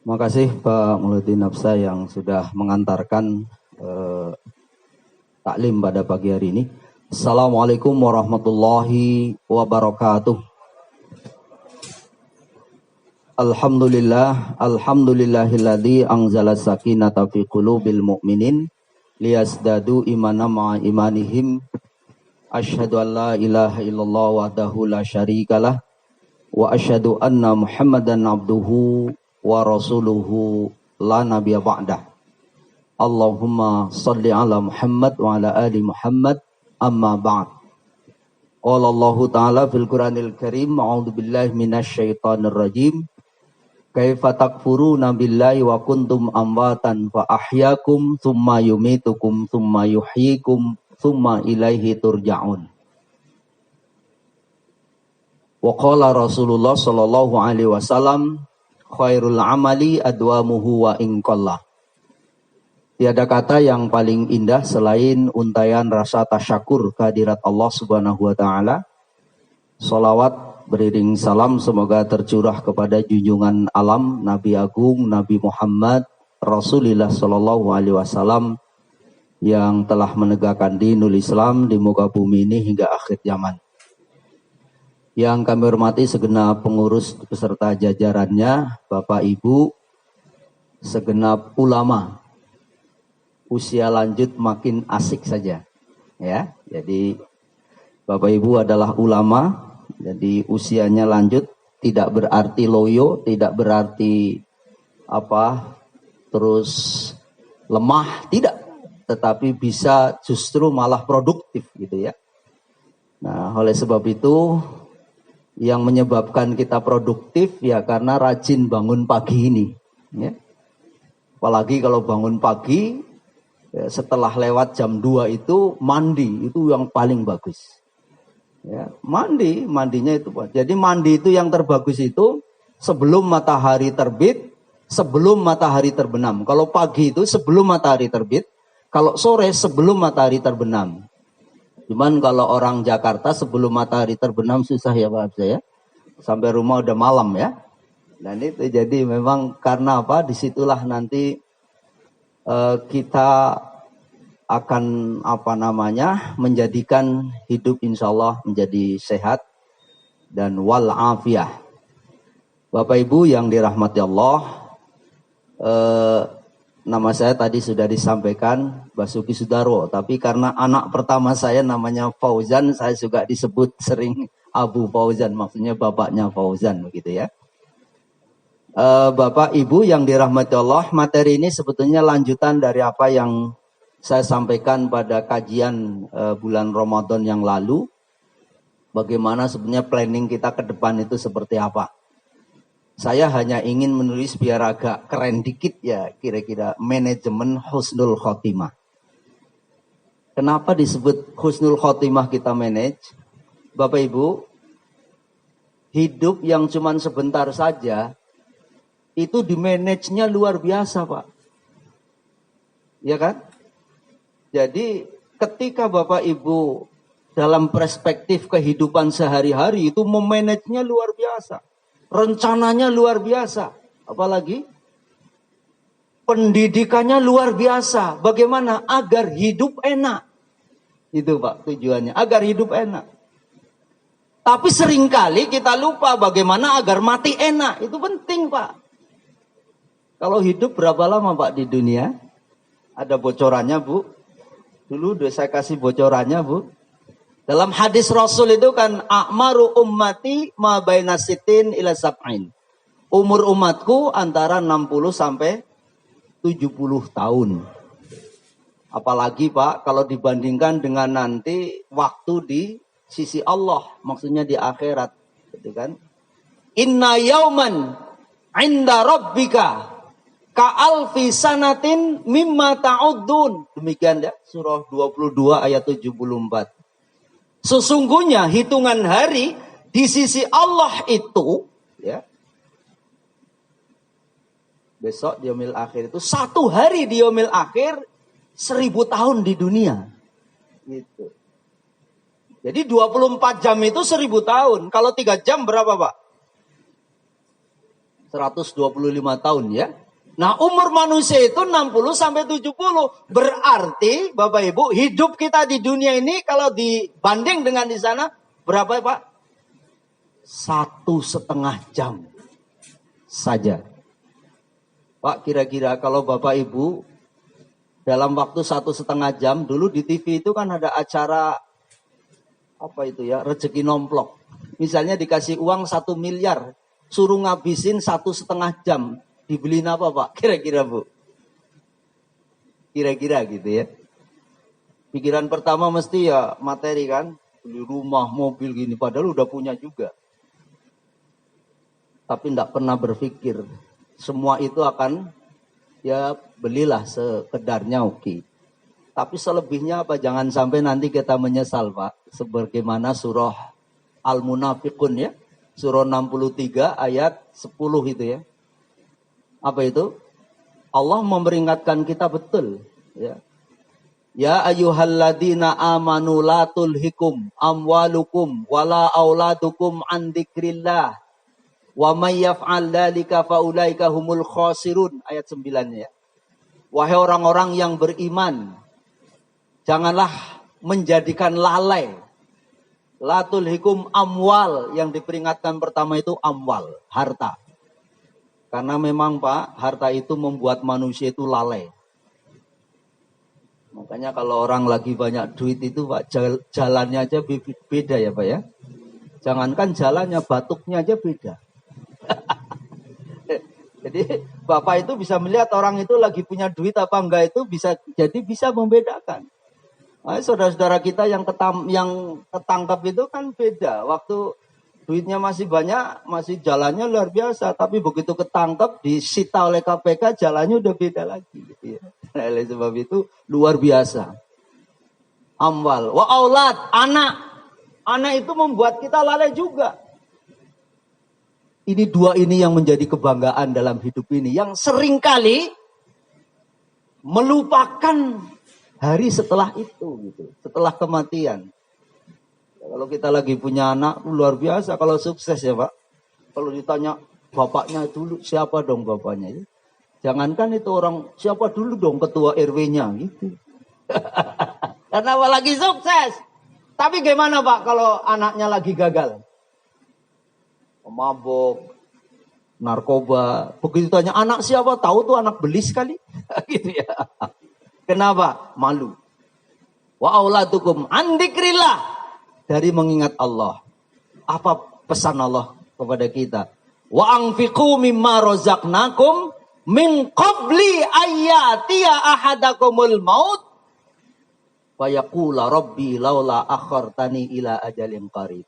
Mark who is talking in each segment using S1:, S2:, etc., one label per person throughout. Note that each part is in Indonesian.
S1: Makasih Pak Muludin Nafsa yang sudah mengantarkan taklim pada pagi hari ini. Assalamualaikum warahmatullahi wabarakatuh. Alhamdulillahilladzi anzala sakinata fi qulubil mu'minin liyasdadu imanan ma'a imanihim. Asyhadu an la ilaha illallah wahdahu la syarikalah wa asyhadu anna Muhammadan abduhu wa rasuluhu la nabiyya ba'dah. Allahumma salli ala Muhammad wa ala ali Muhammad amma ba'd. Qala Allah ta'ala fil Qur'anil Karim, a'udzu billahi minasy syaithanir rajim. Kaifa takfuruna billahi wa kuntum amwatan fa ahyakum tsumma yumitukum tsumma yuhyikum tsumma ilaihi turja'un. Wa qala Rasulullah sallallahu alaihi wasallam, khairul amali adwamuhu wa inqallah. Tiada kata yang paling indah selain untayan rasa tasyakur kehadirat Allah Subhanahu wa taala. Shalawat beriring salam semoga tercurah kepada junjungan alam Nabi Agung Nabi Muhammad Rasulullah sallallahu alaihi wasallam yang telah menegakkan dinul Islam di muka bumi ini hingga akhir zaman. Yang kami hormati segenap pengurus beserta jajarannya, Bapak Ibu, segenap ulama. Usia lanjut makin asik saja. Ya, jadi Bapak Ibu adalah ulama, jadi usianya lanjut tidak berarti loyo, tidak berarti terus lemah, tidak, tetapi bisa justru malah produktif gitu ya. Nah, oleh sebab itu yang menyebabkan kita produktif ya karena rajin bangun pagi ini ya. Apalagi kalau bangun pagi ya, setelah lewat jam 2 itu mandi itu yang paling bagus ya. Mandinya itu, jadi mandi itu yang terbagus itu sebelum matahari terbit, sebelum matahari terbenam. Kalau pagi itu sebelum matahari terbit, kalau sore sebelum matahari terbenam. Cuman kalau orang Jakarta sebelum matahari terbenam susah ya Pak saya. Sampai rumah udah malam ya. Dan itu jadi memang karena apa? Disitulah nanti kita akan menjadikan hidup insya Allah menjadi sehat dan walafiah. Bapak Ibu yang dirahmati Allah, nama saya tadi sudah disampaikan Basuki Sudarwo, tapi karena anak pertama saya namanya Fauzan, saya juga disebut sering Abu Fauzan, maksudnya bapaknya Fauzan begitu ya. Bapak Ibu yang dirahmati Allah, materi ini sebetulnya lanjutan dari apa yang saya sampaikan pada kajian bulan Ramadan yang lalu. Bagaimana sebenarnya planning kita ke depan itu seperti apa. Saya hanya ingin menulis biar agak keren dikit ya, kira-kira manajemen husnul khotimah. Kenapa disebut husnul khotimah kita manage? Bapak Ibu, hidup yang cuman sebentar saja, itu di-manage-nya luar biasa Pak. Ya kan? Jadi ketika Bapak Ibu dalam perspektif kehidupan sehari-hari itu memanage-nya luar biasa. Rencananya luar biasa. Apalagi pendidikannya luar biasa. Bagaimana? Agar hidup enak. Itu Pak tujuannya. Agar hidup enak. Tapi seringkali kita lupa bagaimana agar mati enak. Itu penting Pak. Kalau hidup berapa lama Pak di dunia? Ada bocorannya Bu. Dulu udah saya kasih bocorannya Bu. Dalam hadis Rasul itu kan a'maru ummati ma baina sitin ila sab'in. Umur umatku antara 60 sampai 70 tahun. Apalagi Pak kalau dibandingkan dengan nanti waktu di sisi Allah, maksudnya di akhirat, gitu kan? Inna yauman 'inda rabbika ka'alfi sanatin mimma ta'uddun. Demikian ya, surah 22 ayat 74. Sesungguhnya hitungan hari di sisi Allah itu, ya, besok di yaumil akhir itu, satu hari di yaumil akhir 1000 tahun di dunia. Gitu. Jadi 24 jam itu 1000 tahun. Kalau 3 jam berapa Pak? 125 tahun ya. Nah, umur manusia itu 60 sampai 70. Berarti Bapak Ibu, hidup kita di dunia ini kalau dibanding dengan di sana berapa Pak? 1,5 jam saja. Pak, kira-kira kalau Bapak Ibu dalam waktu 1,5 jam, dulu di TV itu kan ada acara apa itu ya, rezeki nomplok. Misalnya dikasih uang 1 miliar, suruh ngabisin 1,5 jam. Dibeliin apa Pak? Kira-kira Bu? Kira-kira gitu ya. Pikiran pertama mesti ya materi kan. Beli rumah, mobil gini. Padahal udah punya juga. Tapi tidak pernah berpikir. Semua itu akan ya belilah sekedarnya oke. Tapi selebihnya apa? Jangan sampai nanti kita menyesal Pak. Sebagaimana surah Al-Munafiqun ya. Surah 63 ayat 10 itu ya. Apa itu? Allah memperingatkan kita betul. Ya, ya ayyuhalladzina amanu la tulhikum amwalukum wala auladukum an dzikrillah. Wa may yaf'al dzalika faulaika humul khasirun. Ayat 9 ya. Wahai orang-orang yang beriman, janganlah menjadikan lalai. La tulhikum amwal, yang diperingatkan pertama itu amwal, harta. Karena memang Pak, harta itu membuat manusia itu lalai. Makanya kalau orang lagi banyak duit itu Pak, jalannya aja beda ya Pak ya. Jangankan jalannya, batuknya aja beda. Jadi Bapak itu bisa melihat orang itu lagi punya duit apa enggak itu bisa membedakan. Nah, saudara-saudara kita yang ketangkap itu kan beda. Waktu duitnya masih banyak, masih jalannya luar biasa. Tapi begitu ketangkep, disita oleh KPK, jalannya udah beda lagi. Gitu ya. Nah, oleh sebab itu luar biasa. Amwal, wa aulad, anak. Anak itu membuat kita lalai juga. Ini dua ini yang menjadi kebanggaan dalam hidup ini. Yang seringkali melupakan hari setelah itu. Gitu. Setelah kematian. Kalau kita lagi punya anak, luar biasa kalau sukses ya Pak. Kalau ditanya bapaknya dulu, siapa dong bapaknya? Jangankan itu orang, siapa dulu dong ketua RW-nya gitu. Karena lagi sukses. Tapi gimana Pak kalau anaknya lagi gagal? Mabok, narkoba. Begitu tanya anak siapa, tahu tuh anak beli sekali. Gitu ya. Kenapa? Malu. Wa auladukum an dzikrillah. Dari mengingat Allah. Apa pesan Allah kepada kita? Wa anfiqu mimma razaqnakum min qabli ayyatiya ahadakumul maut fa yaqula rabbi laula akhartani ila ajalin qarib.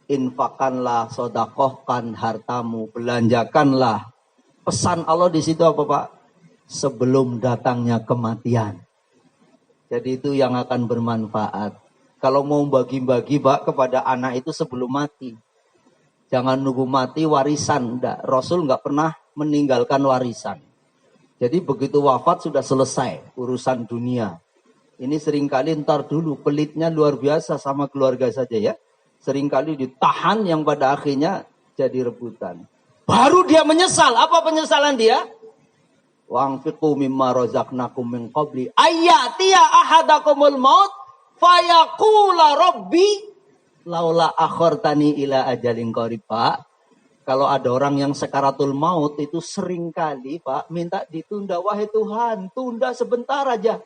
S1: Infakkanlah, sedekahkan hartamu, belanjakanlah. Pesan Allah di situ apa Pak? Sebelum datangnya kematian. Jadi itu yang akan bermanfaat. Kalau mau bagi-bagi Pak kepada anak itu sebelum mati. Jangan nunggu mati warisan. Enggak. Rasul enggak pernah meninggalkan warisan. Jadi begitu wafat sudah selesai urusan dunia. Ini seringkali ntar dulu. Pelitnya luar biasa sama keluarga saja ya. Seringkali ditahan yang pada akhirnya jadi rebutan. Baru dia menyesal. Apa penyesalan dia? Wa anfiqu mimma razaqnakum min qabli ayyatiya ahadakumul maut fayaqula rabbi laula akhartani ila ajalin qarib. Pak, kalau ada orang yang sekaratul maut itu sering kali Pak minta ditunda. Wahai Tuhan, tunda sebentar aja.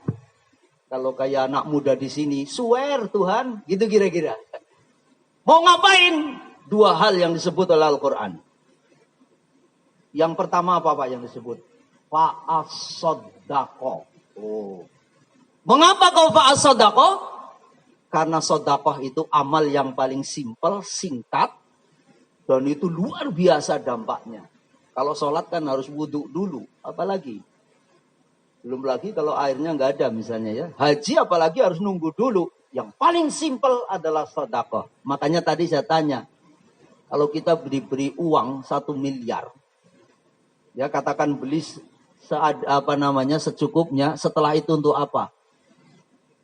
S1: Kalau kayak anak muda di sini, swear Tuhan, gitu kira-kira. Mau ngapain? Dua hal yang disebut oleh Al-Quran. Yang pertama apa Pak yang disebut? Fa'as-sodaqoh. Oh. Mengapa kau fa'as-sodaqoh? Karena sodakoh itu amal yang paling simpel, singkat, dan itu luar biasa dampaknya. Kalau sholat kan harus wudhu dulu, apalagi. Belum lagi kalau airnya nggak ada misalnya ya. Haji apalagi harus nunggu dulu. Yang paling simpel adalah sodakoh. Makanya tadi saya tanya, kalau kita diberi uang 1 miliar, ya katakan beli secukupnya, setelah itu untuk apa?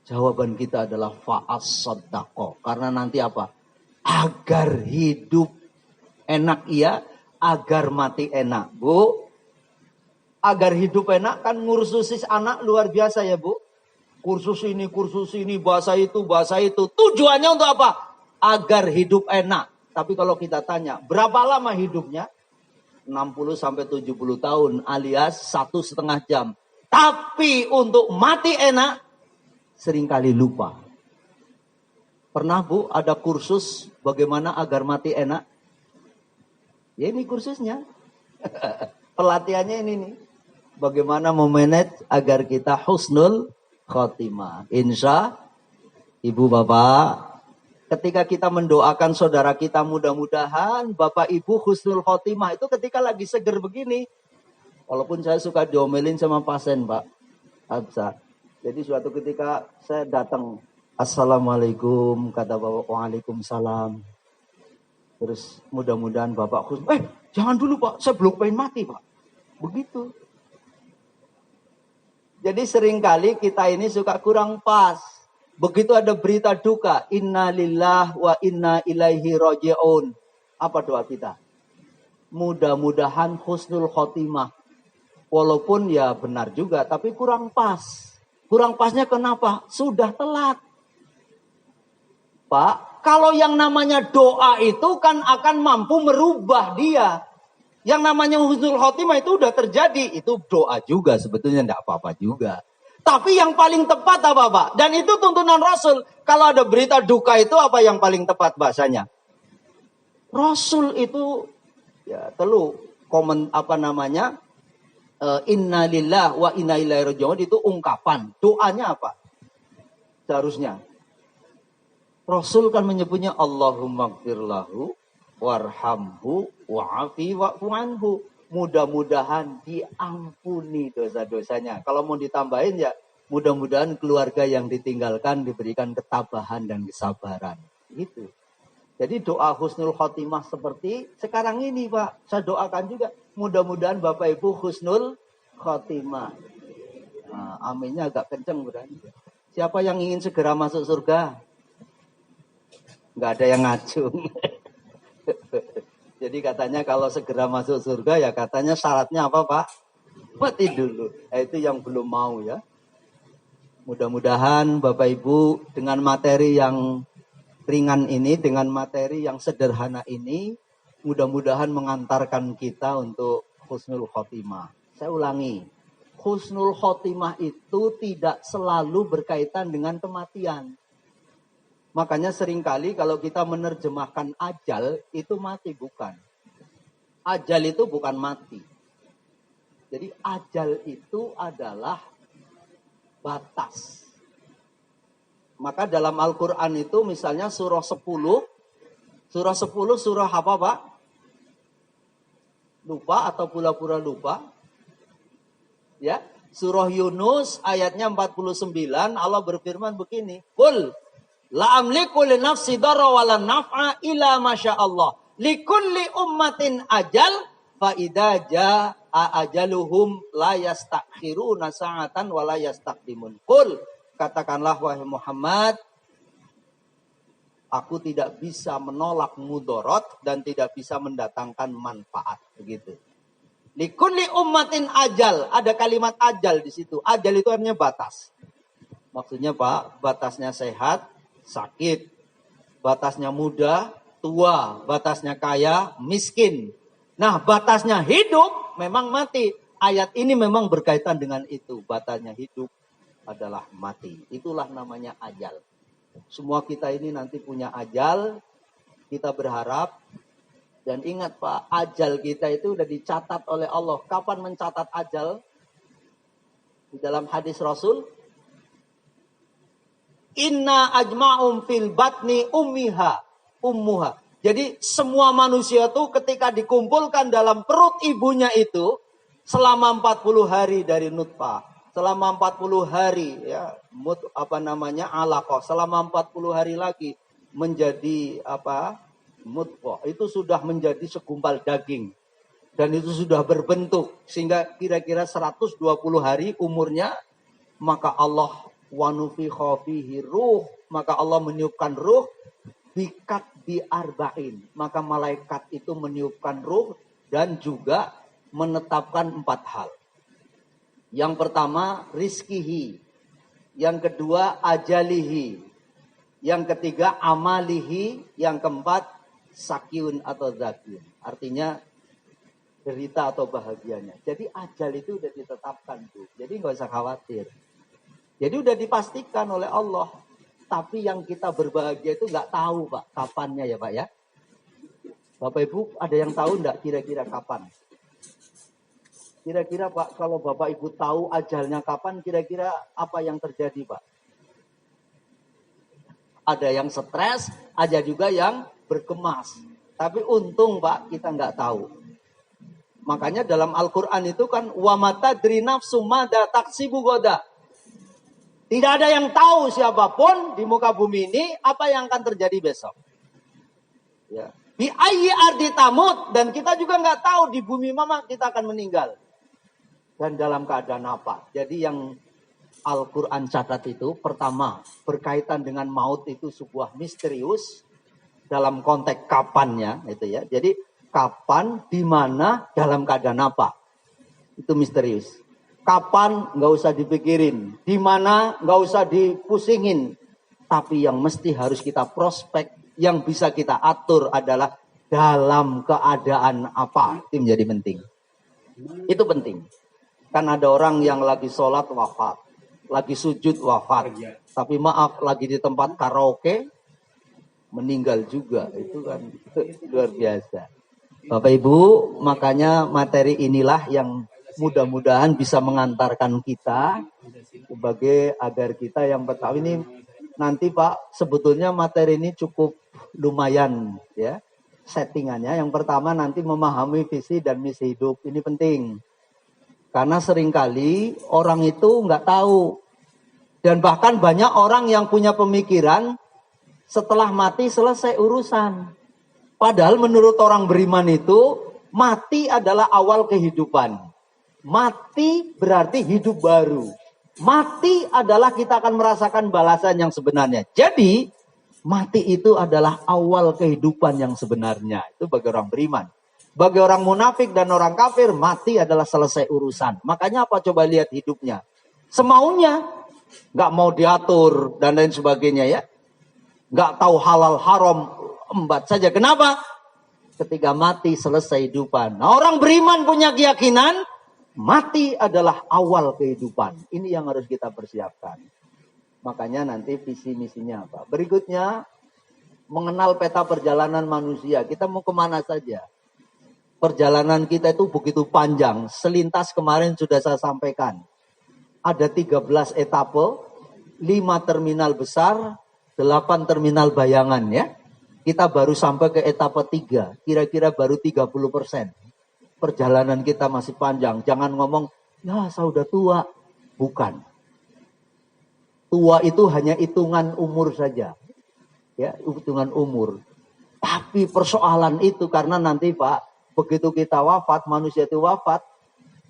S1: Jawaban kita adalah fa'as sodako. Karena nanti apa? Agar hidup enak iya, agar mati enak, Bu. Agar hidup enak kan ngursusis anak luar biasa ya, Bu. Kursus ini, bahasa itu. Tujuannya untuk apa? Agar hidup enak. Tapi kalau kita tanya, berapa lama hidupnya? 60 sampai 70 tahun alias 1,5 jam. Tapi untuk mati enak, seringkali lupa. Pernah, Bu, ada kursus bagaimana agar mati enak? Ya ini kursusnya. Pelatihannya ini nih. Bagaimana memanage agar kita husnul khotimah. Insya Ibu Bapak, ketika kita mendoakan saudara kita mudah-mudahan Bapak Ibu husnul khotimah itu ketika lagi seger begini. Walaupun saya suka diomelin sama pasien, Pak Absa. Jadi suatu ketika saya datang, Assalamualaikum, kata Bapak, Waalaikumsalam. Terus mudah-mudahan Bapak husnul, jangan dulu Pak, saya belum pengen mati Pak. Begitu. Jadi seringkali kita ini suka kurang pas. Begitu ada berita duka, inna lillah wa inna ilaihi roji'un. Apa doa kita? Mudah-mudahan husnul khotimah. Walaupun ya benar juga, tapi kurang pas. Kurang pasnya kenapa? Sudah telat. Pak, kalau yang namanya doa itu kan akan mampu merubah dia. Yang namanya husnul khotimah itu udah terjadi. Itu doa juga sebetulnya tidak apa-apa juga. Tapi yang paling tepat apa Pak? Dan itu tuntunan Rasul. Kalau ada berita duka itu apa yang paling tepat bahasanya? Rasul itu ya telu komen apa namanya? Inna lillah wa inna ilaihi raji'un itu ungkapan. Doanya apa? Seharusnya. Rasul kan menyebutnya Allahumma gfirlahu warhamhu wa'afi wa'fu anhu. Mudah-mudahan diampuni dosa-dosanya. Kalau mau ditambahin ya mudah-mudahan keluarga yang ditinggalkan diberikan ketabahan dan kesabaran. Gitu. Jadi doa husnul khotimah seperti sekarang ini Pak. Saya doakan juga. Mudah-mudahan Bapak Ibu husnul khotimah. Nah, aminnya agak kenceng berarti. Siapa yang ingin segera masuk surga? Nggak ada yang ngacung. Jadi katanya kalau segera masuk surga ya katanya syaratnya apa Pak? Mati dulu. Itu yang belum mau ya. Mudah-mudahan Bapak Ibu dengan materi yang ringan ini, dengan materi yang sederhana ini, mudah-mudahan mengantarkan kita untuk husnul khotimah. Saya ulangi, husnul khotimah itu tidak selalu berkaitan dengan kematian. Makanya seringkali kalau kita menerjemahkan ajal, itu mati bukan. Ajal itu bukan mati. Jadi ajal itu adalah batas. Maka dalam Al-Quran itu misalnya surah 10. Surah 10 surah apa Pak? Lupa atau pura-pura lupa? Ya, surah Yunus ayatnya 49 Allah berfirman begini. Qul la amliku li nafsi darra wa la naf'a illa masya Allah. Likulli ummatin ajal fa idza jaa ajaluhum la yastakhiruna sa'atan wa la yastaqdimun. Qul, katakanlah wahai Muhammad, aku tidak bisa menolak mudorot dan tidak bisa mendatangkan manfaat. Begitu. Likulli ummatin ajal. Ada kalimat ajal di situ. Ajal itu artinya batas. Maksudnya Pak, batasnya sehat, sakit. Batasnya muda, tua. Batasnya kaya, miskin. Nah, batasnya hidup memang mati. Ayat ini memang berkaitan dengan itu. Batasnya hidup adalah mati. Itulah namanya ajal. Semua kita ini nanti punya ajal. Kita berharap. Dan ingat Pak, ajal kita itu udah dicatat oleh Allah. Kapan mencatat ajal? Di dalam hadis Rasul. Inna ajma'um fil batni ummuha. Jadi semua manusia itu ketika dikumpulkan dalam perut ibunya itu. Selama 40 hari dari nutfah. Selama 40 hari ya alaqah. Selama 40 hari lagi menjadi mudghah. Itu sudah menjadi segumpal daging. Dan itu sudah berbentuk sehingga kira-kira 120 hari umurnya, maka Allah wanufikha fihi ruh, maka Allah meniupkan ruh bikat bi arba'in. Maka malaikat itu meniupkan ruh dan juga menetapkan 4 hal. Yang pertama, rizkihi. Yang kedua, ajalihi. Yang ketiga, amalihi. Yang keempat, sakyun atau zakyun. Artinya, derita atau bahagianya. Jadi ajal itu udah ditetapkan tuh. Jadi nggak usah khawatir. Jadi udah dipastikan oleh Allah. Tapi yang kita berbahagia itu nggak tahu Pak, kapannya ya Pak ya. Bapak Ibu ada yang tahu nggak kira-kira kapan? Kira-kira Pak, kalau Bapak Ibu tahu ajalnya kapan, kira-kira apa yang terjadi Pak? Ada yang stres, ada juga yang berkemas. Tapi untung Pak, kita nggak tahu. Makanya dalam Al-Quran itu kan, wa matadri nafsum mada taksibu goda. Tidak ada yang tahu siapapun di muka bumi ini apa yang akan terjadi besok. Ya. Bi ayyi ardi tamut, dan kita juga nggak tahu di bumi mana kita akan meninggal dan dalam keadaan apa. Jadi yang Al-Quran catat itu pertama berkaitan dengan maut itu sebuah misterius dalam konteks kapannya itu ya. Jadi kapan, di mana, dalam keadaan apa, itu misterius. Kapan nggak usah dipikirin, di mana nggak usah dipusingin, tapi yang mesti harus kita prospek. Yang bisa kita atur adalah dalam keadaan apa. Itu menjadi penting. Itu penting. Kan ada orang yang lagi sholat wafat. Lagi sujud wafat. Tapi maaf, lagi di tempat karaoke meninggal juga. Itu kan luar biasa. Bapak Ibu, makanya materi inilah yang mudah-mudahan bisa mengantarkan kita sebagai agar kita yang pertama ini nanti Pak, sebetulnya materi ini cukup lumayan ya settingannya. Yang pertama nanti memahami visi dan misi hidup. Ini penting. Karena seringkali orang itu nggak tahu. Dan bahkan banyak orang yang punya pemikiran setelah mati selesai urusan. Padahal menurut orang beriman itu mati adalah awal kehidupan. Mati berarti hidup baru. Mati adalah kita akan merasakan balasan yang sebenarnya. Jadi mati itu adalah awal kehidupan yang sebenarnya. Itu bagi orang beriman. Bagi orang munafik dan orang kafir, mati adalah selesai urusan. Makanya apa? Coba lihat hidupnya. Semaunya. Nggak mau diatur dan lain sebagainya ya. Nggak tahu halal haram, embat saja. Kenapa? Ketika mati selesai kehidupan. Nah, orang beriman punya keyakinan, mati adalah awal kehidupan. Ini yang harus kita persiapkan. Makanya nanti visi misinya apa. Berikutnya, mengenal peta perjalanan manusia. Kita mau kemana saja. Perjalanan kita itu begitu panjang. Selintas kemarin sudah saya sampaikan. Ada 13 etape, 5 terminal besar, 8 terminal bayangan ya. Kita baru sampai ke etape 3. Kira-kira baru 30%. Perjalanan kita masih panjang. Jangan ngomong, ya saya udah tua. Bukan. Tua itu hanya hitungan umur saja. Ya, hitungan umur. Tapi persoalan itu karena nanti Pak, begitu kita wafat, manusia itu wafat,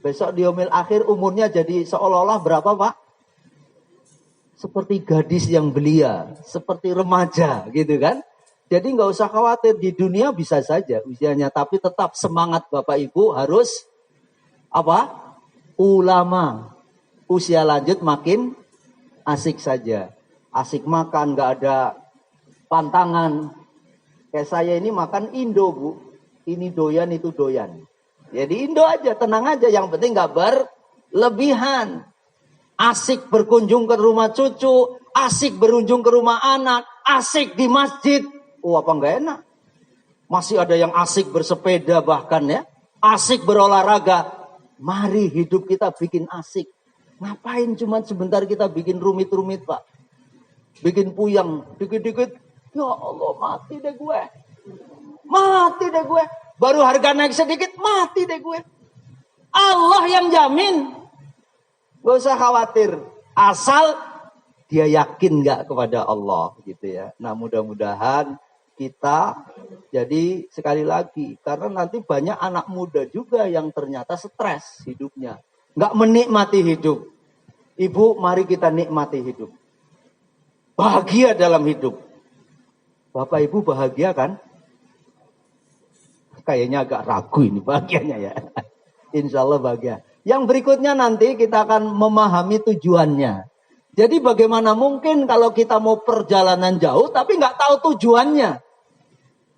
S1: besok di yaumil akhir umurnya jadi seolah-olah berapa Pak? Seperti gadis yang belia, seperti remaja gitu kan. Jadi nggak usah khawatir, di dunia bisa saja usianya, tapi tetap semangat Bapak Ibu harus apa? Ulama. Usia lanjut makin asik saja. Asik makan, nggak ada pantangan. Kayak saya ini makan Indo Bu. Ini doyan, itu doyan. Jadi Indo aja, tenang aja. Yang penting nggak berlebihan. Asik berkunjung ke rumah cucu. Asik berkunjung ke rumah anak. Asik di masjid. Oh apa nggak enak? Masih ada yang asik bersepeda bahkan ya. Asik berolahraga. Mari hidup kita bikin asik. Ngapain cuma sebentar kita bikin rumit-rumit Pak. Bikin puyang. Dikit-dikit. Ya Allah mati deh gue. Mati deh gue. Baru harga naik sedikit. Mati deh gue. Allah yang jamin. Gak usah khawatir. Asal dia yakin gak kepada Allah. Gitu ya. Nah mudah-mudahan kita. Jadi sekali lagi. Karena nanti banyak anak muda juga yang ternyata stres hidupnya. Nggak menikmati hidup. Ibu, mari kita nikmati hidup. Bahagia dalam hidup. Bapak Ibu bahagia kan? kayaknya agak ragu ini bagiannya ya. Insya Allah bahagia. Yang berikutnya nanti kita akan memahami tujuannya. Jadi bagaimana mungkin kalau kita mau perjalanan jauh tapi nggak tahu tujuannya.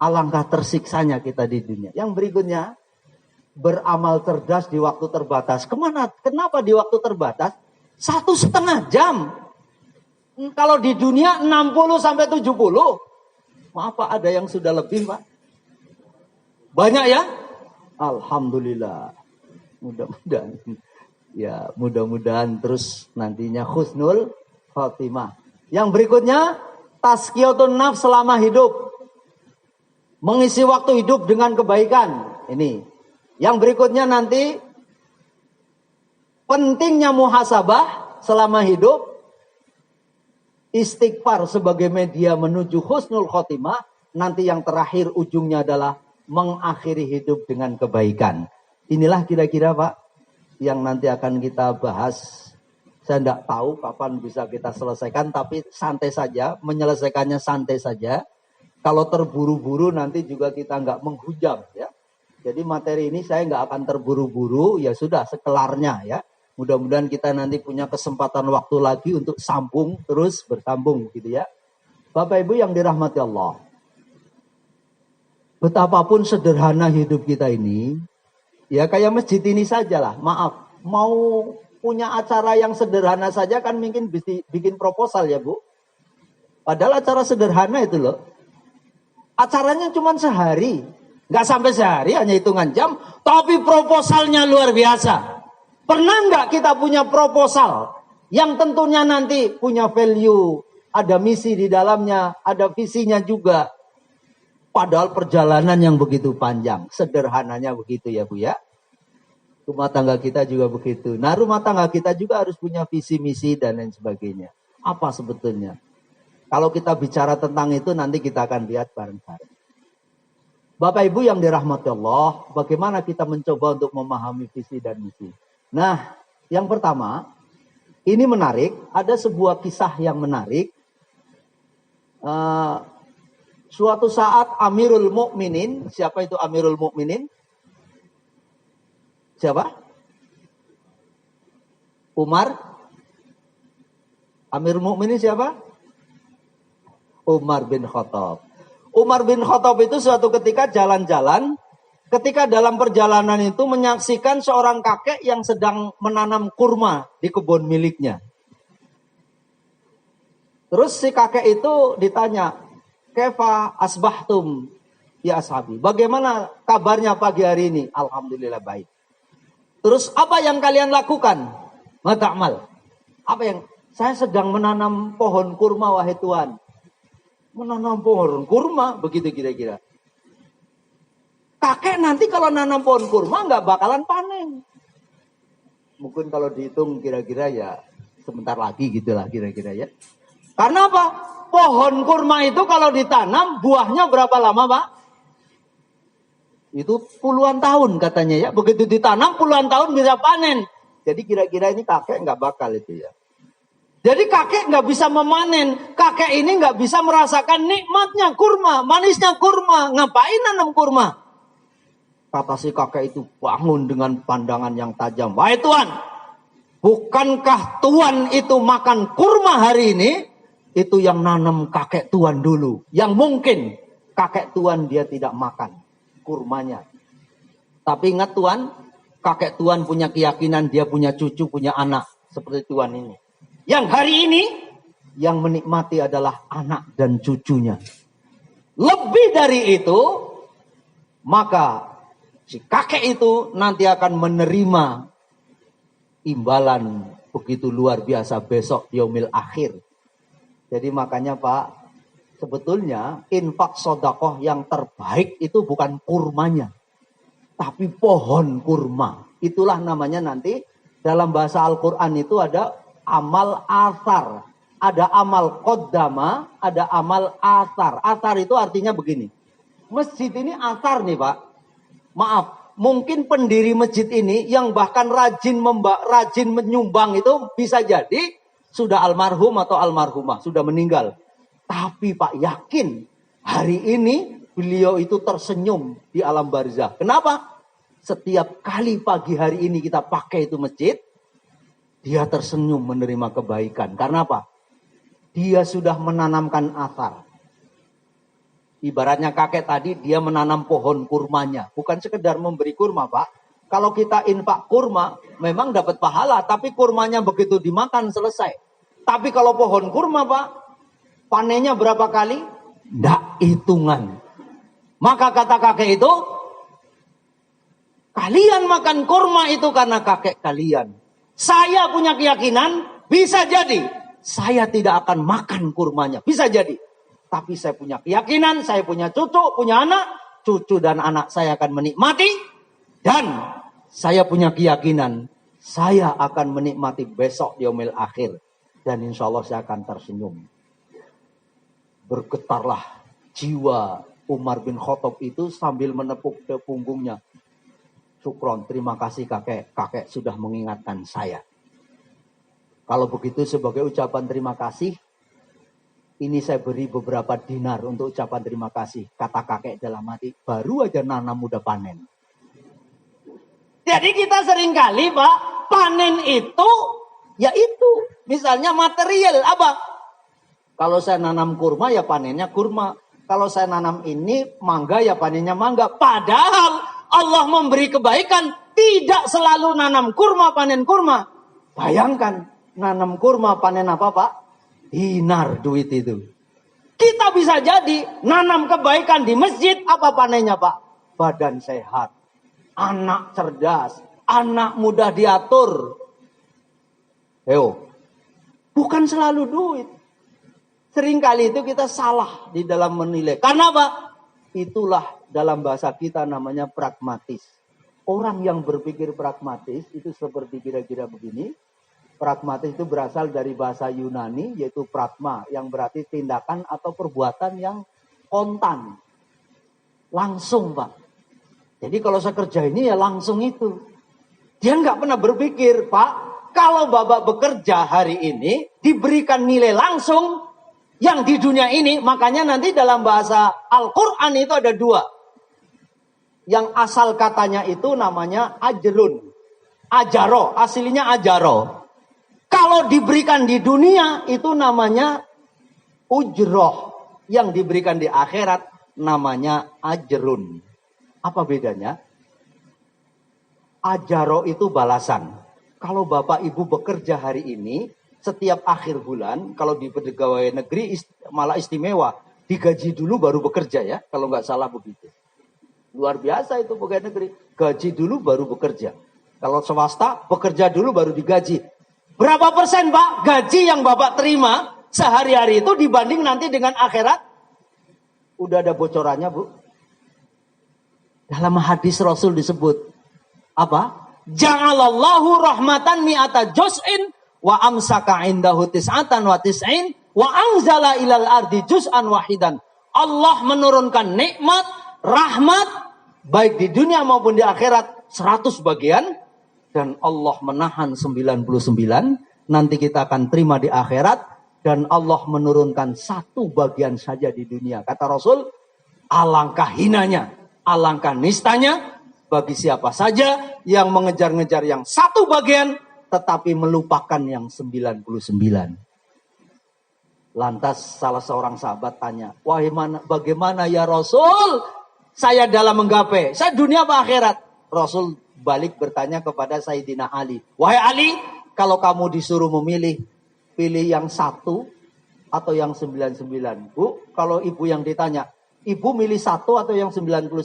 S1: Alangkah tersiksanya kita di dunia. Yang berikutnya, beramal cerdas di waktu terbatas. Kenapa di waktu terbatas? 1,5 jam. Kalau di dunia 60 sampai 70. Maaf Pak, ada yang sudah lebih Pak? Banyak ya? Alhamdulillah. Mudah-mudahan. Ya, mudah-mudahan terus nantinya husnul khotimah. Yang berikutnya, tazkiyatun nafs selama hidup. Mengisi waktu hidup dengan kebaikan. Ini. Yang berikutnya nanti, pentingnya muhasabah selama hidup. Istighfar sebagai media menuju husnul khotimah. Nanti yang terakhir ujungnya adalah mengakhiri hidup dengan kebaikan. Inilah kira-kira Pak, yang nanti akan kita bahas. Saya tidak tahu kapan bisa kita selesaikan, tapi santai saja, menyelesaikannya santai saja. Kalau terburu-buru nanti juga kita nggak menghujam ya. Jadi materi ini saya nggak akan terburu-buru, ya sudah sekelarnya ya. Mudah-mudahan kita nanti punya kesempatan waktu lagi untuk sambung, terus bersambung gitu ya. Bapak Ibu yang dirahmati Allah. Betapapun sederhana hidup kita ini, ya kayak masjid ini sajalah, maaf. Mau punya acara yang sederhana saja kan mungkin bikin proposal ya Bu. Padahal acara sederhana itu loh. Acaranya cuma sehari. Nggak sampai sehari, hanya hitungan jam. Tapi proposalnya luar biasa. Pernah nggak kita punya proposal yang tentunya nanti punya value, ada misi di dalamnya, ada visinya juga. Padahal perjalanan yang begitu panjang, sederhananya begitu ya Bu ya. Rumah tangga kita juga begitu. Nah rumah tangga kita juga harus punya visi misi dan lain sebagainya. Apa sebetulnya? Kalau kita bicara tentang itu nanti kita akan lihat bareng-bareng. Bapak Ibu yang dirahmati Allah, bagaimana kita mencoba untuk memahami visi dan misi. Nah, yang pertama, ini menarik. Ada sebuah kisah yang menarik. Suatu saat Amirul Mukminin, siapa itu Amirul Mukminin? Siapa? Umar? Amirul Mukminin siapa? Umar bin Khattab. Umar bin Khattab itu suatu ketika jalan-jalan. Ketika dalam perjalanan itu menyaksikan seorang kakek yang sedang menanam kurma di kebun miliknya. Terus si kakek itu ditanya, "Kaifa asbahtum ya ashabi?" Bagaimana kabarnya pagi hari ini? Alhamdulillah baik. Terus apa yang kalian lakukan? Mata'mal. Apa yang? Saya sedang menanam pohon kurma wahai Tuhan. Menanam pohon kurma, begitu kira-kira. Kakek nanti kalau nanam pohon kurma nggak bakalan panen. Mungkin kalau dihitung kira-kira ya sebentar lagi gitulah kira-kira ya. Karena apa? Pohon kurma itu kalau ditanam buahnya berapa lama Pak? Itu puluhan tahun katanya ya. Begitu ditanam puluhan tahun bisa panen. Jadi kira-kira ini kakek nggak bakal itu ya. Jadi kakek nggak bisa memanen. Kakek ini nggak bisa merasakan nikmatnya kurma, manisnya kurma. Ngapain nanam kurma? Kata si kakek itu bangun dengan pandangan yang tajam. Wahai Tuhan, bukankah Tuhan itu makan kurma hari ini? Itu yang nanam kakek Tuhan dulu. Yang mungkin kakek Tuhan dia tidak makan kurmanya. Tapi ingat Tuhan, kakek Tuhan punya keyakinan dia punya cucu, punya anak. Seperti Tuhan ini. Yang hari ini, yang menikmati adalah anak dan cucunya. Lebih dari itu, maka si kakek itu nanti akan menerima imbalan begitu luar biasa besok yaumil akhir. Jadi makanya Pak, sebetulnya infak sodakoh yang terbaik itu bukan kurmanya. Tapi pohon kurma. Itulah namanya nanti dalam bahasa Al-Quran itu ada amal asar. Ada amal qaddama, ada amal asar. Asar itu artinya begini. Masjid ini asar nih Pak. Maaf, mungkin pendiri masjid ini yang bahkan rajin menyumbang itu bisa jadi sudah almarhum atau almarhumah, sudah meninggal. Tapi Pak yakin hari ini beliau itu tersenyum di alam barzah. Kenapa? Setiap kali pagi hari ini kita pakai itu masjid, dia tersenyum menerima kebaikan. Karena apa? Dia sudah menanamkan athar. Ibaratnya kakek tadi, dia menanam pohon kurmanya. Bukan sekedar memberi kurma, Pak. Kalau kita infak kurma, memang dapat pahala. Tapi kurmanya begitu dimakan, selesai. Tapi kalau pohon kurma, Pak, panennya berapa kali? Nggak hitungan. Maka kata kakek itu, kalian makan kurma itu karena kakek kalian. Saya punya keyakinan, bisa jadi saya tidak akan makan kurmanya. Bisa jadi. Tapi saya punya keyakinan, saya punya cucu, punya anak. Cucu dan anak saya akan menikmati. Dan saya punya keyakinan, saya akan menikmati besok di yaumil akhir. Dan insya Allah saya akan tersenyum. Bergetarlah jiwa Umar bin Khattab itu sambil menepuk ke punggungnya. Syukron, terima kasih kakek. Kakek sudah mengingatkan saya. Kalau begitu sebagai ucapan terima kasih, ini saya beri beberapa dinar untuk ucapan terima kasih. Kata kakek dalam hati, baru aja nanam udah panen. Jadi kita seringkali, Pak, panen itu, yaitu misalnya material. Apa? Kalau saya nanam kurma, ya panennya kurma. Kalau saya nanam ini mangga, ya panennya mangga. Padahal Allah memberi kebaikan, tidak selalu nanam kurma, panen kurma. Bayangkan, nanam kurma, panen apa, Pak? Dinar duit itu. Kita bisa jadi nanam kebaikan di masjid, apa panennya, Pak? Badan sehat, anak cerdas, anak mudah diatur. Bukan selalu duit. Seringkali itu kita salah di dalam menilai. Karena apa? Itulah dalam bahasa kita namanya pragmatis. Orang yang berpikir pragmatis itu seperti kira-kira begini. Pragmatis itu berasal dari bahasa Yunani, yaitu pragma, yang berarti tindakan atau perbuatan yang kontan. Langsung, Pak. Jadi kalau saya kerja ini ya langsung itu. Dia nggak pernah berpikir, Pak, kalau Bapak bekerja hari ini, diberikan nilai langsung yang di dunia ini, makanya nanti dalam bahasa Al-Quran itu ada dua. Yang asal katanya itu namanya ajrun. Ajaro, aslinya ajaro. Kalau diberikan di dunia itu namanya ujroh. Yang diberikan di akhirat namanya ajrun. Apa bedanya? Ajaro itu balasan. Kalau Bapak Ibu bekerja hari ini, setiap akhir bulan, kalau di pegawai negeri malah istimewa. Digaji dulu baru bekerja ya, kalau nggak salah begitu. Luar biasa itu pegawai negeri. Gaji dulu baru bekerja. Kalau swasta, bekerja dulu baru digaji. Berapa persen, Pak, gaji yang Bapak terima sehari-hari itu dibanding nanti dengan akhirat? Udah ada bocorannya, Bu. Dalam hadis Rasul disebut, apa? Ja'alallahu rahmatan mi'ata juz'in wa amsaka indahu tis'atan wa tis'in wa anzala ilal ardi juz'an wahidan. Allah menurunkan nikmat, rahmat, baik di dunia maupun di akhirat, 100 bagian. Dan Allah menahan 99, nanti kita akan terima di akhirat. Dan Allah menurunkan 1 bagian saja di dunia. Kata Rasul, alangkah hinanya, alangkah nistanya, bagi siapa saja yang mengejar-ngejar yang 1 bagian, tetapi melupakan yang 99. Lantas salah seorang sahabat tanya, bagaimana ya Rasul? Saya dalam menggapai, saya dunia apa akhirat? Rasul balik bertanya kepada Sayyidina Ali. Wahai Ali, kalau kamu disuruh memilih, pilih yang 1 atau yang 99. Bu, kalau ibu yang ditanya, ibu milih 1 atau yang 99?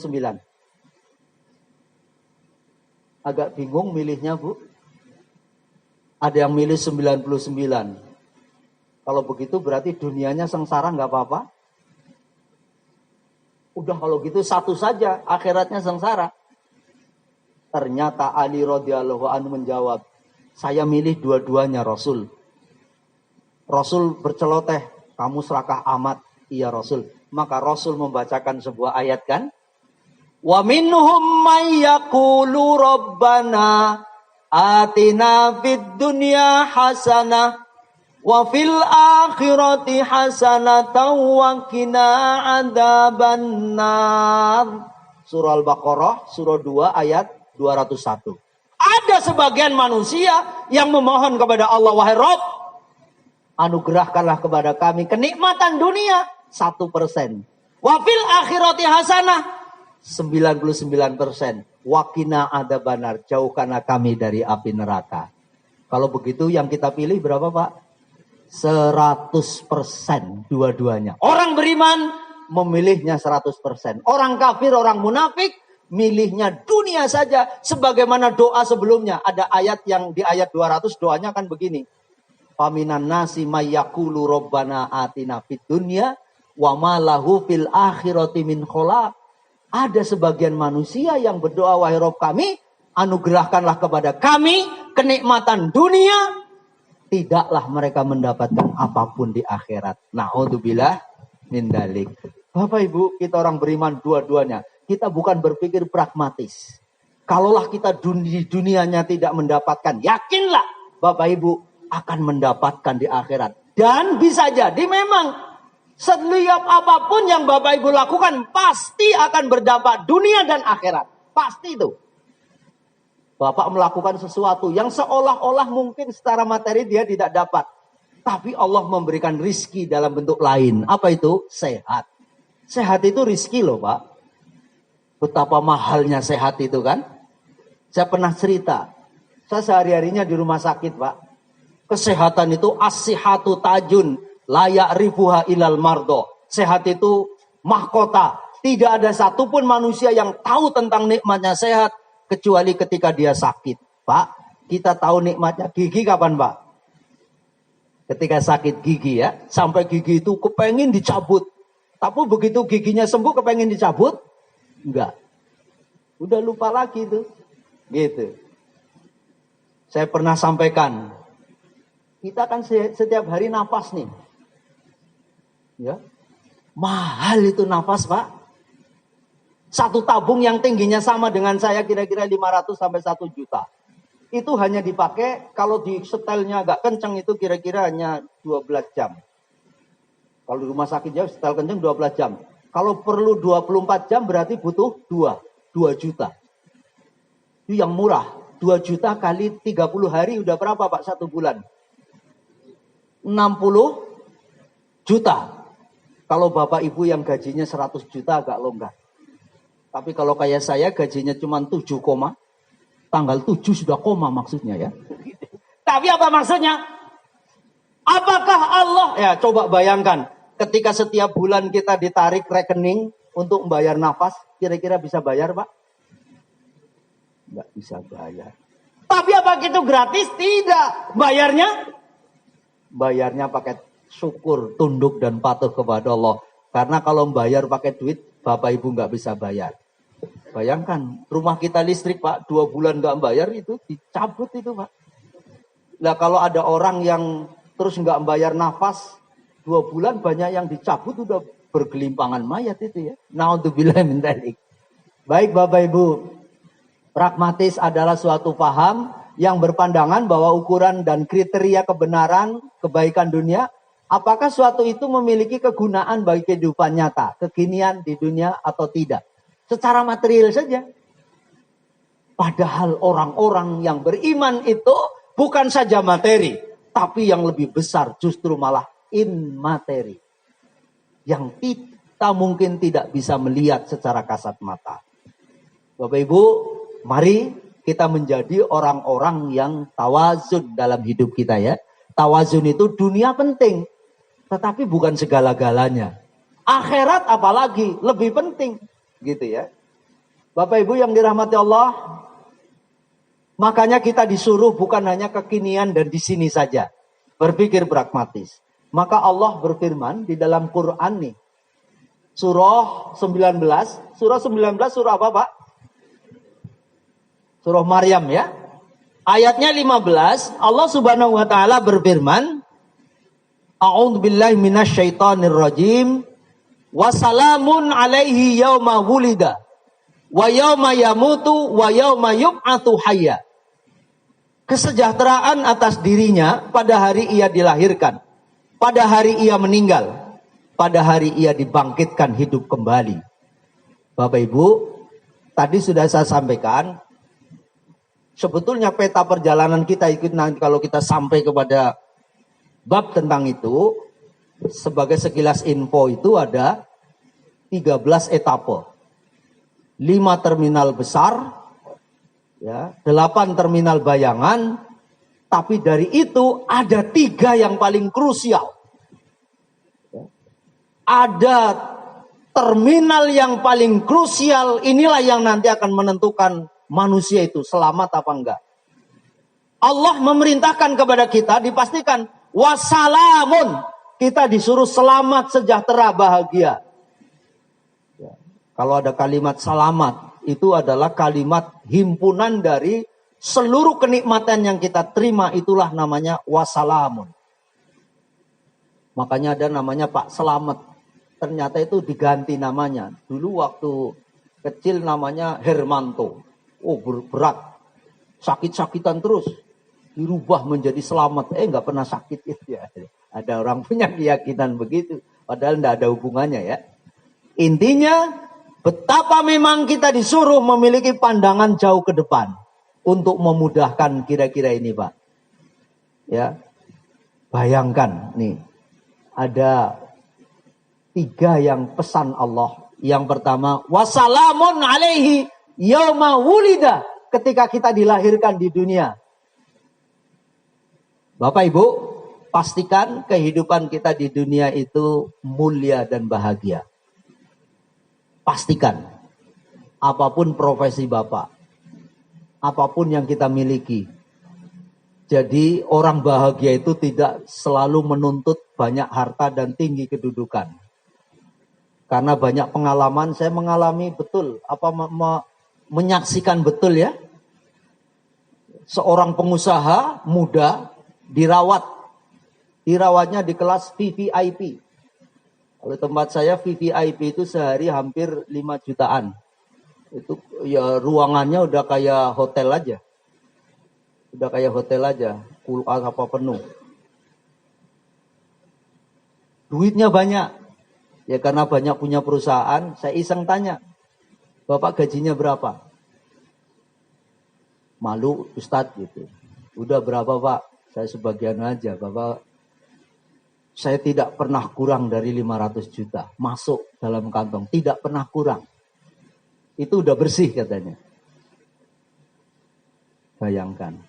S1: Agak bingung milihnya, Bu. Ada yang milih 99. Kalau begitu berarti dunianya sengsara nggak apa-apa. Udah kalau gitu 1 saja, akhiratnya sengsara. Ternyata Ali radhiyallahu anhu menjawab, saya milih dua-duanya Rasul. Rasul berceloteh, kamu serakah amat. Iya Rasul. Maka Rasul membacakan sebuah ayat kan. Wa minhum may yaqulu rabbana atina fid dunya hasanah Wa fil akhirati hasanatan wa qina adzabannar. Surah Al-Baqarah, surah 2 ayat 201. Ada sebagian manusia yang memohon kepada Allah, wahai Rabb, anugerahkanlah kepada kami kenikmatan dunia 1%. Wa fil akhirati hasanah 99%. Wa qina adzabannar, jauhkanlah kami dari api neraka. Kalau begitu yang kita pilih berapa, Pak? 100% dua-duanya. Orang beriman memilihnya 100%. Orang kafir, orang munafik milihnya dunia saja. Sebagaimana doa sebelumnya. Ada ayat yang di ayat 200 doanya kan begini. Faminan nasi mayyaqulu rabbana atina fid dunya wa ma lahu fil akhirati min khalaq. Ada sebagian manusia yang berdoa, wahai Rabb kami, anugerahkanlah kepada kami kenikmatan dunia. Tidaklah mereka mendapatkan apapun di akhirat. Na'udzubillah min dzalik. Bapak Ibu, kita orang beriman dua-duanya. Kita bukan berpikir pragmatis. Kalaulah kita di dunianya tidak mendapatkan, yakinlah Bapak Ibu akan mendapatkan di akhirat. Dan bisa jadi memang setiap apapun yang Bapak Ibu lakukan pasti akan berdampak dunia dan akhirat. Pasti itu. Bapak melakukan sesuatu yang seolah-olah mungkin secara materi dia tidak dapat. Tapi Allah memberikan rizki dalam bentuk lain. Apa itu? Sehat. Sehat itu rizki loh, Pak. Betapa mahalnya sehat itu kan. Saya pernah cerita. Saya sehari-harinya di rumah sakit, Pak. Kesehatan itu as-sihatu tajun. Layak ribuha ilal mardo. Sehat itu mahkota. Tidak ada satupun manusia yang tahu tentang nikmatnya sehat. Kecuali ketika dia sakit. Pak, kita tahu nikmatnya gigi kapan, Pak? Ketika sakit gigi ya. Sampai gigi itu kepengen dicabut. Tapi begitu giginya sembuh kepengen dicabut? Enggak. Udah lupa lagi tuh. Gitu. Saya pernah sampaikan. Kita kan setiap hari nafas nih. Ya. Mahal itu nafas, Pak. Satu tabung yang tingginya sama dengan saya kira-kira 500 sampai 1 juta. Itu hanya dipakai kalau di setelnya agak kencang itu kira-kira hanya 12 jam. Kalau di rumah sakit jauh setel kencang 12 jam. Kalau perlu 24 jam berarti butuh 2 juta. Itu yang murah. 2 juta kali 30 hari udah berapa, Pak, 1 bulan? 60 juta. Kalau Bapak Ibu yang gajinya 100 juta agak longgar. Tapi kalau kayak saya gajinya cuma 7, tanggal 7 sudah koma maksudnya ya. Tapi apa maksudnya? Apakah Allah, ya coba bayangkan. Ketika setiap bulan kita ditarik rekening untuk membayar nafas, kira-kira bisa bayar, Pak? Nggak bisa bayar. Tapi apa itu gratis? Tidak. Bayarnya pakai syukur, tunduk dan patuh kepada Allah. Karena kalau bayar pakai duit, Bapak Ibu nggak bisa bayar. Bayangkan, rumah kita listrik, Pak, 2 bulan nggak bayar itu dicabut itu, Pak. Nah kalau ada orang yang terus nggak bayar nafas, 2 bulan banyak yang dicabut udah bergelimpangan mayat itu ya. Na'udzubillah min dzalik. Baik Bapak Ibu, pragmatis adalah suatu paham yang berpandangan bahwa ukuran dan kriteria kebenaran, kebaikan dunia, apakah suatu itu memiliki kegunaan bagi kehidupan nyata, kekinian di dunia atau tidak. Secara material saja. Padahal orang-orang yang beriman itu bukan saja materi, tapi yang lebih besar justru malah immateri. Yang kita mungkin tidak bisa melihat secara kasat mata. Bapak Ibu, mari kita menjadi orang-orang yang tawazun dalam hidup kita ya. Tawazun itu dunia penting, tetapi bukan segala-galanya. Akhirat apalagi lebih penting. Gitu ya. Bapak Ibu yang dirahmati Allah, makanya kita disuruh bukan hanya kekinian dan di sini saja. Berpikir pragmatis. Maka Allah berfirman di dalam Quran nih. Surah 19. Surah 19 surah apa, Pak? Surah Maryam ya. Ayatnya 15. Allah Subhanahu wa taala berfirman, A'udzubillahi minasyaitonirrajim. Wassalamun alaihi yauma wulida wa yauma yamutu wa yauma yub'atsu hayya. kesejahteraan atas dirinya pada hari ia dilahirkan, pada hari ia meninggal, pada hari ia dibangkitkan hidup kembali. Bapak Ibu, tadi sudah saya sampaikan, sebetulnya peta perjalanan kita ikut nanti kalau kita sampai kepada bab tentang itu, sebagai sekilas info itu ada 13 etape. 5 terminal besar, ya, 8 terminal bayangan, tapi dari itu ada 3 yang paling krusial. Ada terminal yang paling krusial, inilah yang nanti akan menentukan manusia itu selamat apa enggak. Allah memerintahkan kepada kita, dipastikan wassalamun, kita disuruh selamat, sejahtera, bahagia. Kalau ada kalimat selamat, itu adalah kalimat himpunan dari seluruh kenikmatan yang kita terima, itulah namanya wassalamun. Makanya ada namanya Pak Selamat. Ternyata itu diganti namanya. Dulu waktu kecil namanya Hermanto. Oh berat, sakit-sakitan terus. Dirubah menjadi Selamat. Nggak pernah sakit ya. Ada orang punya keyakinan begitu. Padahal nggak ada hubungannya ya. Intinya, betapa memang kita disuruh memiliki pandangan jauh ke depan untuk memudahkan kira-kira ini, Pak. Ya, bayangkan nih, ada 3 yang pesan Allah. Yang pertama, wassalamun alaihi yauma wulida, ketika kita dilahirkan di dunia. Bapak Ibu, pastikan kehidupan kita di dunia itu mulia dan bahagia. Pastikan, apapun profesi Bapak, apapun yang kita miliki. Jadi orang bahagia itu tidak selalu menuntut banyak harta dan tinggi kedudukan. Karena banyak pengalaman, saya mengalami betul, menyaksikan betul ya. Seorang pengusaha muda dirawatnya di kelas VVIP. Kalau tempat saya VVIP itu sehari hampir 5 jutaan. Itu ya ruangannya udah kayak hotel aja. Udah kayak hotel aja, kulkas apa penuh. Duitnya banyak. Ya karena banyak punya perusahaan, saya iseng tanya, Bapak gajinya berapa? Malu Ustadz gitu. Udah berapa Pak? Saya sebagian aja, Bapak. Saya tidak pernah kurang dari 500 juta. Masuk dalam kantong. Tidak pernah kurang. Itu udah bersih katanya. Bayangkan.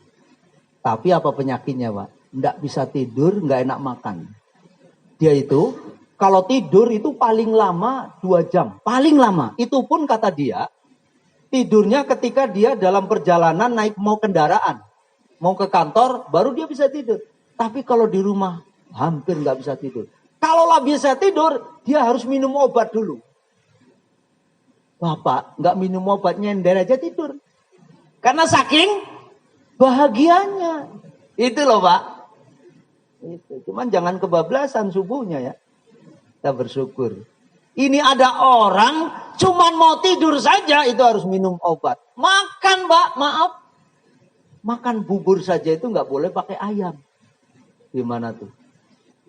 S1: Tapi apa penyakitnya Pak? Nggak bisa tidur, nggak enak makan. Dia itu, kalau tidur itu paling lama 2 jam. Paling lama. Itu pun kata dia, tidurnya ketika dia dalam perjalanan naik mau kendaraan. Mau ke kantor, baru dia bisa tidur. Tapi kalau di rumah, hampir nggak bisa tidur. Kalau lah bisa tidur, dia harus minum obat dulu. Bapak nggak minum obat, nyender aja tidur. Karena saking bahagianya. Itu loh Pak. Itu. Cuman jangan kebablasan subuhnya ya. Kita bersyukur. Ini ada orang cuman mau tidur saja itu harus minum obat. Makan Pak, maaf. Makan bubur saja itu nggak boleh pakai ayam. Gimana tuh?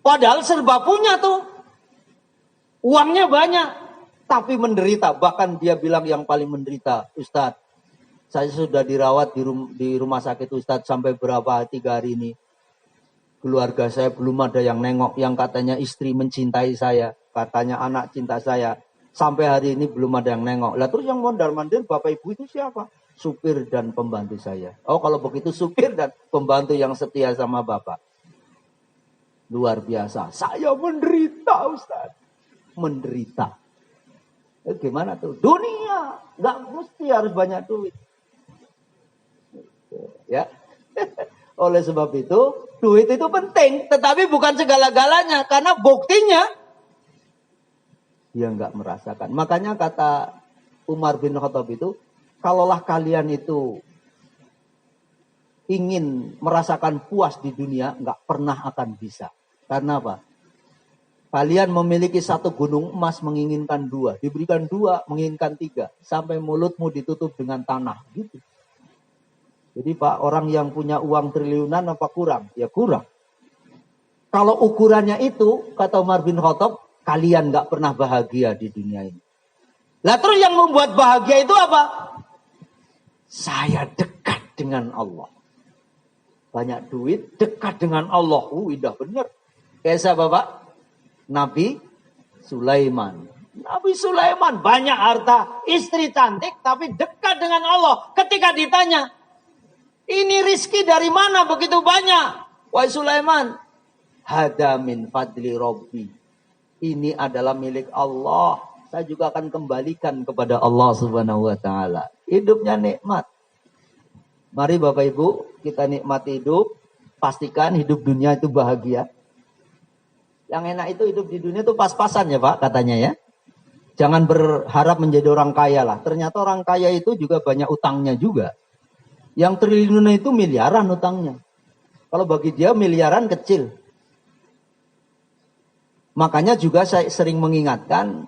S1: Padahal serba punya tuh. Uangnya banyak. Tapi menderita. Bahkan dia bilang yang paling menderita. Ustadz, saya sudah dirawat di rumah sakit Ustadz sampai berapa 3 hari ini. Keluarga saya belum ada yang nengok. Yang katanya istri mencintai saya. Katanya anak cinta saya. Sampai hari ini belum ada yang nengok. Lah terus yang mondar-mandir Bapak Ibu itu siapa? Supir dan pembantu saya. Oh kalau begitu supir dan pembantu yang setia sama Bapak. Luar biasa. Saya menderita Ustaz. Menderita. Gimana tuh? Dunia. Gak mesti harus banyak duit. Ya. Oleh sebab itu, duit itu penting. Tetapi bukan segala-galanya. Karena buktinya, dia gak merasakan. Makanya kata Umar bin Khattab itu, kalaulah kalian itu ingin merasakan puas di dunia, gak pernah akan bisa. Karena apa? Kalian memiliki 1 gunung emas menginginkan 2. Diberikan 2 menginginkan 3. Sampai mulutmu ditutup dengan tanah. Gitu. Jadi Pak, orang yang punya uang triliunan apa kurang? Ya kurang. Kalau ukurannya itu, kata Umar bin Khattab, kalian gak pernah bahagia di dunia ini. Lah terus yang membuat bahagia itu apa? Saya dekat dengan Allah. Banyak duit, dekat dengan Allah. Indah bener. Kayak siapa Pak? Nabi Sulaiman. Nabi Sulaiman banyak harta, istri cantik, tapi dekat dengan Allah. Ketika ditanya, ini rizki dari mana begitu banyak? Wahai Sulaiman, hada min fadli Rabbi. Ini adalah milik Allah. Saya juga akan kembalikan kepada Allah Subhanahu wa taala. Hidupnya nikmat. Mari Bapak Ibu, kita nikmati hidup, pastikan hidup dunia itu bahagia. Yang enak itu hidup di dunia itu pas-pasan ya Pak, katanya ya. Jangan berharap menjadi orang kaya lah. Ternyata orang kaya itu juga banyak utangnya juga. Yang triliunan itu miliaran utangnya. Kalau bagi dia miliaran kecil. Makanya juga saya sering mengingatkan,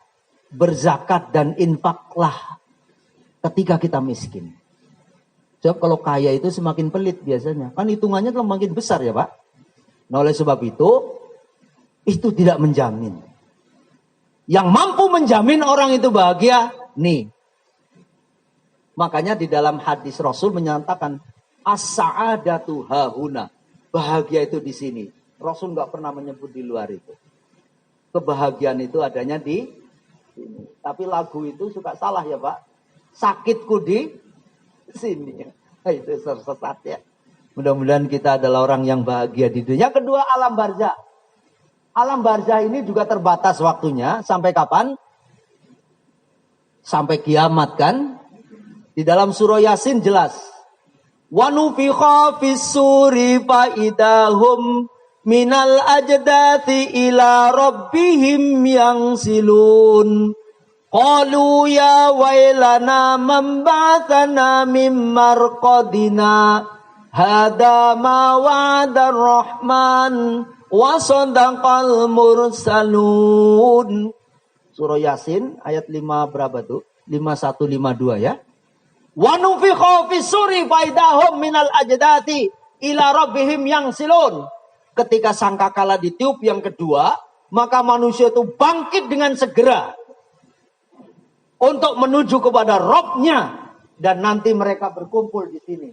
S1: berzakat dan infaklah ketika kita miskin. Sebab kalau kaya itu semakin pelit biasanya. Kan hitungannya telah makin besar ya Pak. Nah oleh sebab itu tidak menjamin. Yang mampu menjamin orang itu bahagia, nih. Makanya di dalam hadis Rasul menyatakan, as-sa'adatu hahuna. Bahagia itu di sini. Rasul nggak pernah menyebut di luar itu. Kebahagiaan itu adanya di sini. Tapi lagu itu suka salah ya Pak. Sakitku di sini. Itu sesat ya. Mudah-mudahan kita adalah orang yang bahagia di dunia. Yang kedua, alam barzah. Alam barzah ini juga terbatas waktunya. Sampai kapan? Sampai kiamat kan? Di dalam surah Yasin jelas. Wa nufikha fis-suri fa idahum minal ajdati ila rabbihim yansilun. Qalu ya wailana man ba'athana mim marqadina. Hada ma wa'ada ar-Rahman wa sadaqal mursalun. Surah Yasin ayat 5 berapa tuh? 5152 ya. Wa nufikha fis-suri fa idahum minal ajdati ila rabbihim yansilun. Ketika sangkakala ditiup yang kedua, maka manusia itu bangkit dengan segera untuk menuju kepada Rabb-nya, dan nanti mereka berkumpul di sini.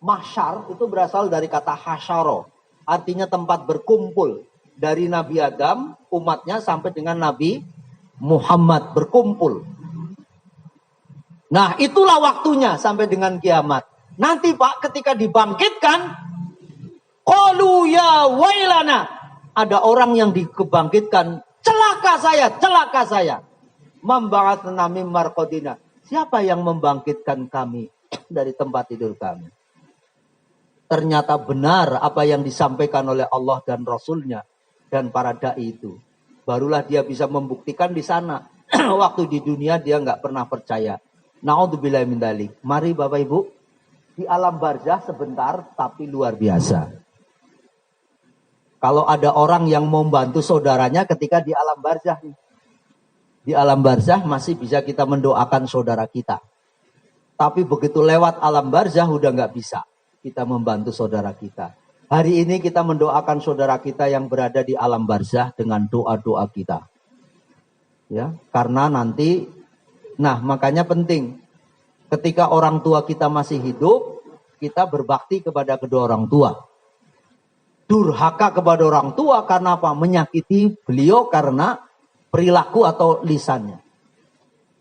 S1: Mahsyar itu berasal dari kata hasyara, artinya tempat berkumpul. Dari Nabi Adam, umatnya sampai dengan Nabi Muhammad berkumpul. Nah, itulah waktunya sampai dengan kiamat. Nanti Pak, ketika dibangkitkan, qalu ya wailana. Ada orang yang dibangkitkan, celaka saya. Memba'atsna mim marqadina. Siapa yang membangkitkan kami dari tempat tidur kami? Ternyata benar apa yang disampaikan oleh Allah dan Rasulnya dan para da'i itu. Barulah dia bisa membuktikan di sana. Waktu di dunia dia nggak pernah percaya. Na'udzubillahi min dzalik. Mari Bapak Ibu, di alam barzah sebentar tapi luar biasa. Kalau ada orang yang membantu saudaranya ketika di alam barzah, di alam barzah masih bisa kita mendoakan saudara kita. Tapi begitu lewat alam barzah udah nggak bisa kita membantu saudara kita. Hari ini kita mendoakan saudara kita yang berada di alam barzah dengan doa-doa kita. Ya, karena nanti, nah makanya penting. Ketika orang tua kita masih hidup, kita berbakti kepada kedua orang tua. Durhaka kepada orang tua karena apa? Menyakiti beliau karena perilaku atau lisannya.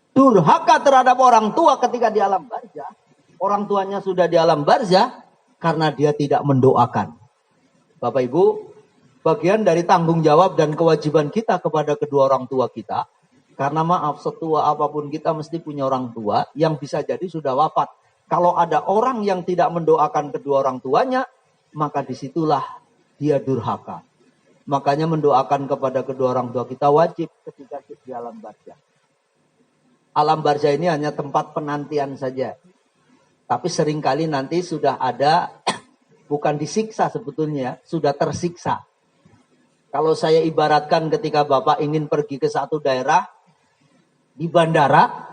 S1: Durhaka terhadap orang tua ketika di alam barzah. Orang tuanya sudah di alam barzah karena dia tidak mendoakan. Bapak Ibu, bagian dari tanggung jawab dan kewajiban kita kepada kedua orang tua kita. Karena maaf, setua apapun kita mesti punya orang tua yang bisa jadi sudah wafat. Kalau ada orang yang tidak mendoakan kedua orang tuanya, maka disitulah dia durhaka. Makanya mendoakan kepada kedua orang tua kita wajib ketika di alam barzah. Alam barzah ini hanya tempat penantian saja. Tapi seringkali nanti sudah ada, bukan disiksa sebetulnya, sudah tersiksa. Kalau saya ibaratkan ketika Bapak ingin pergi ke satu daerah, di bandara,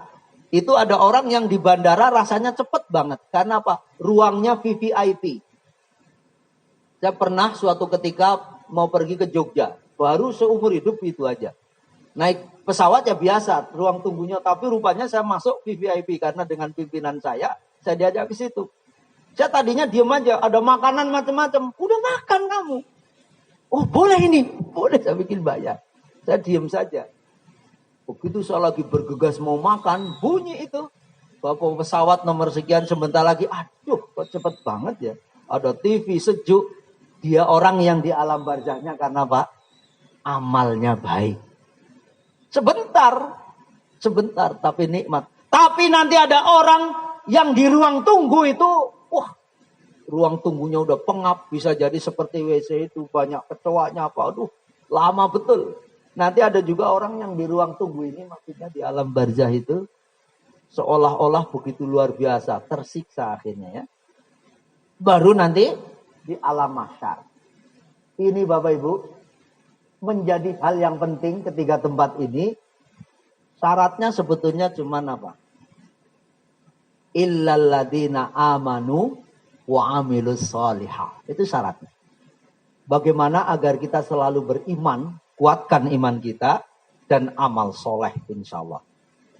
S1: Itu ada orang yang di bandara rasanya cepet banget. Karena apa? Ruangnya VVIP. Saya pernah suatu ketika mau pergi ke Jogja. Baru seumur hidup itu aja. Naik pesawat ya biasa, ruang tunggunya. Tapi rupanya saya masuk VVIP. Karena dengan pimpinan saya diajak ke situ. Saya tadinya diem aja, ada makanan macam-macam. Udah makan kamu. Oh boleh ini, boleh, saya bikin bayar. Saya diem saja. Begitu saya lagi bergegas mau makan, bunyi itu. Bapak pesawat nomor sekian, sebentar lagi, aduh kok cepet banget ya. Ada TV sejuk, dia orang yang di alam barzahnya karena apa? Amalnya baik. Sebentar tapi nikmat. Tapi nanti ada orang yang di ruang tunggu itu, wah, ruang tunggunya udah pengap, bisa jadi seperti WC itu, banyak kecoaknya apa, aduh, lama betul. Nanti ada juga orang yang di ruang tunggu ini, maksudnya di alam barzah itu, seolah-olah begitu luar biasa, tersiksa akhirnya ya. Baru nanti di alam mahsyar. Ini Bapak Ibu, menjadi hal yang penting ketiga tempat ini. Syaratnya sebetulnya cuma apa? Illalladzina amanu wa amilus solihah. Itu syaratnya. Bagaimana agar kita selalu beriman, kuatkan iman kita, dan amal soleh insya Allah.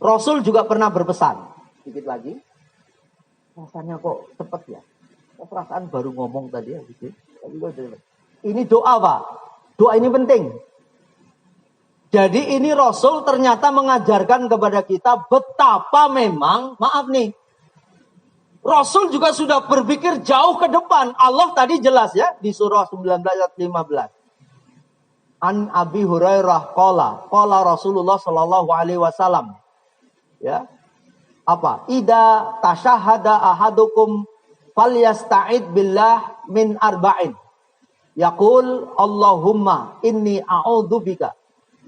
S1: Rasul juga pernah berpesan. Sedikit lagi. Rasanya kok cepet ya. Perasaan baru ngomong tadi ya. Gitu. Ini doa Pak. Doa ini penting. Jadi ini Rasul ternyata mengajarkan kepada kita betapa memang, maaf nih, Rasul juga sudah berpikir jauh ke depan. Allah tadi jelas ya di surah 19 ayat 15. An Abi Hurairah qala Rasulullah sallallahu alaihi wasallam. Ya. Apa? Ida tasyahada ahadukum falyasta'id billah min arba'in. Yaqul Allahumma inni a'udzubika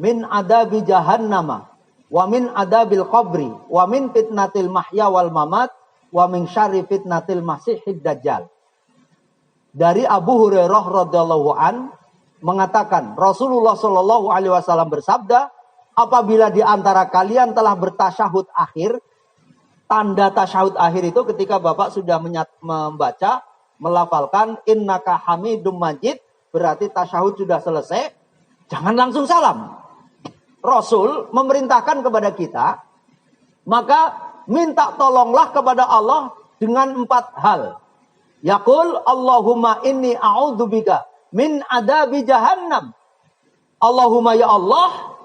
S1: min adabi jahannama wa min adabil qabri wa min fitnatil mahya wal mamat wa min syarri fitnatil masihid dajjal. Dari Abu Hurairah radhiyallahu an mengatakan Rasulullah sallallahu alaihi wasallam bersabda, apabila di antara kalian telah bertasyahud akhir, tanda tasyahud akhir itu ketika Bapak sudah membaca, melafalkan innaka hamidum majid, berarti tasyahud sudah selesai, jangan langsung salam. Rasul memerintahkan kepada kita, maka minta tolonglah kepada Allah dengan 4 hal. Yaqul Allahumma inni a'udzubika min adabi jahannam. Allahumma ya Allah,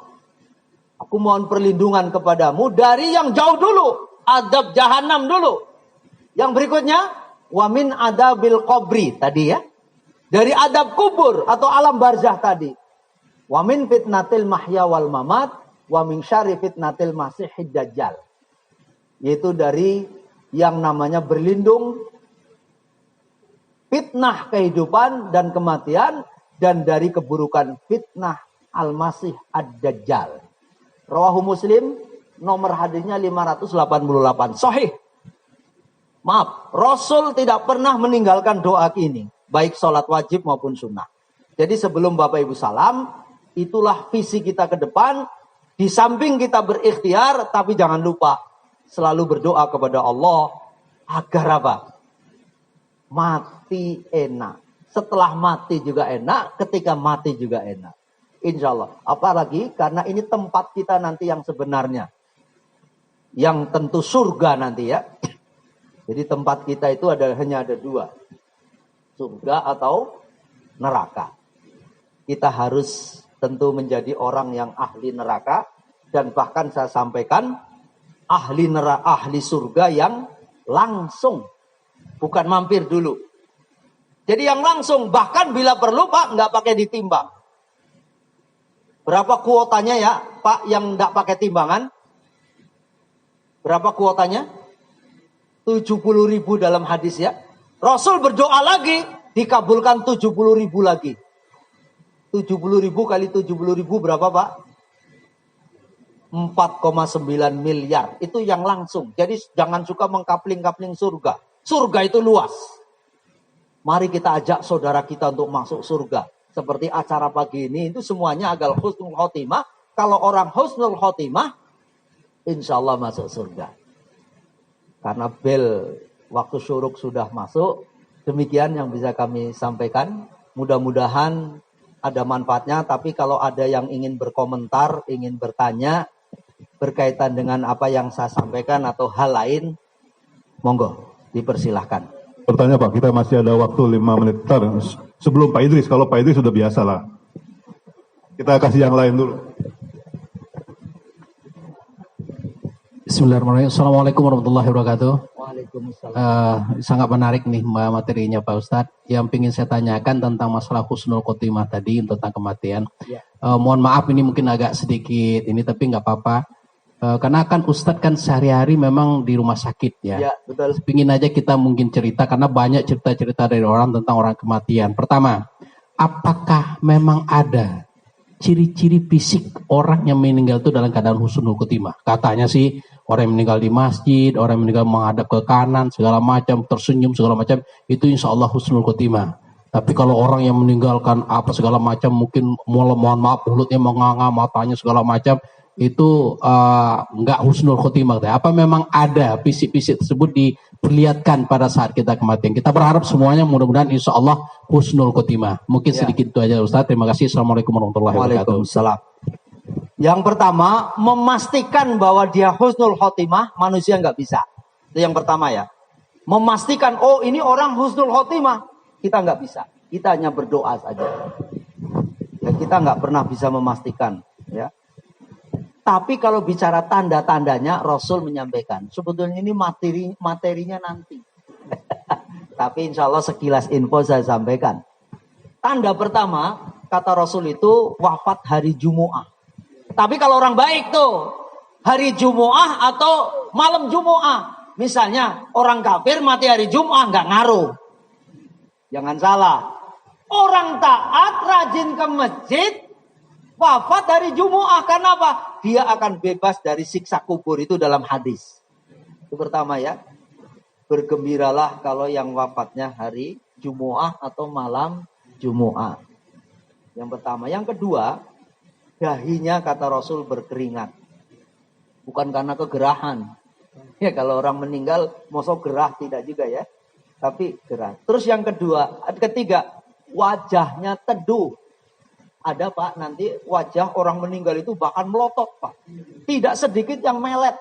S1: aku mohon perlindungan kepadamu dari yang jauh dulu, adab jahannam dulu. Yang berikutnya, wa min adabil qabri tadi ya. Dari adab kubur atau alam barzah tadi. Wa min fitnatil mahya wal mamat wa min syarri fitnatil masihid dajjal. Yaitu dari yang namanya berlindung fitnah kehidupan dan kematian, dan dari keburukan fitnah al-masih ad-dajjal. Rawahu Muslim, nomor hadisnya 588. Sahih. Maaf, Rasul tidak pernah meninggalkan doa ini, baik sholat wajib maupun sunnah. Jadi sebelum Bapak Ibu salam, itulah visi kita ke depan. Di samping kita berikhtiar, tapi jangan lupa selalu berdoa kepada Allah agar apa? Mati enak. Setelah mati juga enak, ketika mati juga enak. Insya Allah. Apalagi karena ini tempat kita nanti yang sebenarnya. Yang tentu surga nanti ya. Jadi tempat kita itu hanya ada 2. Surga atau neraka. Kita harus tentu menjadi orang yang ahli neraka. Dan bahkan saya sampaikan ahli surga yang langsung. Bukan mampir dulu. Jadi yang langsung, bahkan bila perlu Pak, nggak pakai ditimbang. Berapa kuotanya ya Pak yang nggak pakai timbangan? Berapa kuotanya? 70.000 dalam hadis ya. Rasul berdoa lagi, dikabulkan 70.000 lagi. 70.000 kali 70.000 berapa Pak? 4,9 miliar. Itu yang langsung. Jadi jangan suka mengkapling-kapling surga. Surga itu luas. Mari kita ajak saudara kita untuk masuk surga. Seperti acara pagi ini, itu semuanya agar husnul khotimah. Kalau orang husnul khotimah, insya Allah masuk surga. Karena bel waktu syuruk sudah masuk. Demikian yang bisa kami sampaikan. Mudah-mudahan ada manfaatnya. Tapi kalau ada yang ingin berkomentar, ingin bertanya berkaitan dengan apa yang saya sampaikan atau hal lain, monggo dipersilahkan.
S2: Bertanya Pak, kita masih ada waktu 5 menit. Sebelum Pak Idris, kalau Pak Idris sudah biasa lah. Kita kasih yang lain dulu.
S3: Bismillahirrahmanirrahim. Assalamualaikum warahmatullahi wabarakatuh.
S1: Waalaikumsalam.
S3: Sangat menarik nih materinya Pak Ustadz. Yang ingin saya tanyakan tentang masalah husnul khotimah tadi tentang kematian.
S1: Ya.
S3: Mohon maaf ini mungkin agak sedikit ini tapi nggak apa-apa. Karena kan Ustadz kan sehari-hari memang di rumah sakit ya.
S1: Ya, betul.
S3: Pingin aja kita mungkin cerita karena banyak cerita-cerita dari orang tentang orang kematian. Pertama, apakah memang ada ciri-ciri fisik orang yang meninggal itu dalam keadaan husnul khotimah? Katanya sih orang yang meninggal di masjid, orang yang meninggal menghadap ke kanan, segala macam, tersenyum segala macam, itu insya Allah husnul khotimah. Tapi kalau orang yang meninggalkan apa segala macam, mungkin mohon maaf mulutnya menganga, matanya segala macam, itu enggak husnul khotimah. Apa memang ada fisik-fisik tersebut diperlihatkan pada saat kita kematian? Kita berharap semuanya mudah-mudahan insya Allah husnul khotimah. Mungkin sedikit itu aja Ustaz. Terima kasih. Assalamualaikum warahmatullahi wabarakatuh.
S1: Waalaikumsalam. Yang pertama, memastikan bahwa dia husnul khotimah, manusia nggak bisa. Itu yang pertama ya. Memastikan, oh ini orang husnul khotimah, kita nggak bisa. Kita hanya berdoa saja. Ya, kita nggak pernah bisa memastikan. Ya. Tapi kalau bicara tanda-tandanya, Rasul menyampaikan. Sebetulnya ini materinya nanti. Tapi insya Allah sekilas info saya sampaikan. Tanda pertama, kata Rasul itu wafat hari Jumu'ah. Tapi kalau orang baik tuh, hari Jumu'ah atau malam Jumu'ah. Misalnya orang kafir mati hari Jumu'ah nggak ngaruh. Jangan salah. Orang taat rajin ke masjid, wafat hari Jumu'ah. Karena apa? Dia akan bebas dari siksa kubur itu dalam hadis. Itu pertama ya. Bergembiralah kalau yang wafatnya hari Jumu'ah atau malam Jumu'ah. Yang pertama. Yang kedua, dahinya kata Rasul berkeringat. Bukan karena kegerahan. Ya kalau orang meninggal, mosok gerah tidak juga ya. Tapi gerah. Terus yang ketiga, wajahnya teduh. Ada Pak, nanti wajah orang meninggal itu bahkan melotot Pak. Tidak sedikit yang melet.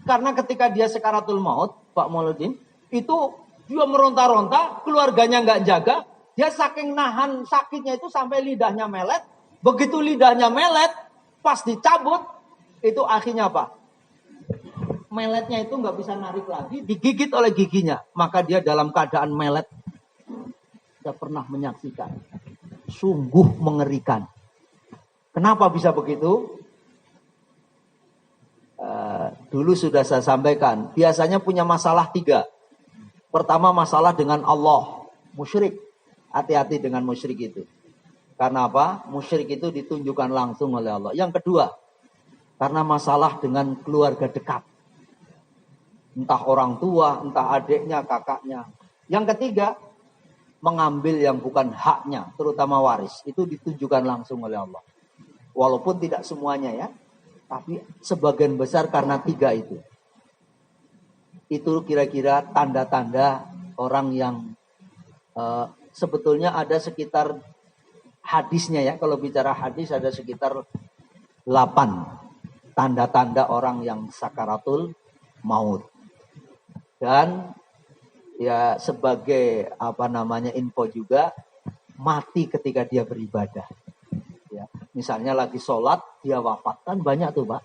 S1: Karena ketika dia sekaratul maut, Pak Mauludin, itu dia meronta-ronta, keluarganya nggak jaga. Dia saking nahan sakitnya itu sampai lidahnya melet. Begitu lidahnya melet, pas dicabut, itu akhirnya apa? Meletnya itu nggak bisa narik lagi, digigit oleh giginya. Maka dia dalam keadaan melet. Saya pernah menyaksikan. Sungguh mengerikan. Kenapa bisa begitu? Dulu sudah saya sampaikan. Biasanya punya masalah 3. Pertama masalah dengan Allah. Musyrik. Hati-hati dengan musyrik itu. Karena apa? Musyrik itu ditunjukkan langsung oleh Allah. Yang kedua. Karena masalah dengan keluarga dekat. Entah orang tua, entah adiknya, kakaknya. Yang ketiga. Mengambil yang bukan haknya, terutama waris, itu ditunjukkan langsung oleh Allah. Walaupun tidak semuanya ya, tapi sebagian besar karena 3 itu. Itu kira-kira tanda-tanda orang yang sebetulnya ada sekitar hadisnya ya, kalau bicara hadis ada sekitar 8 tanda-tanda orang yang sakaratul maut. Dan ya sebagai info juga mati ketika dia beribadah. Ya, misalnya lagi sholat dia wafat, kan banyak tuh Pak.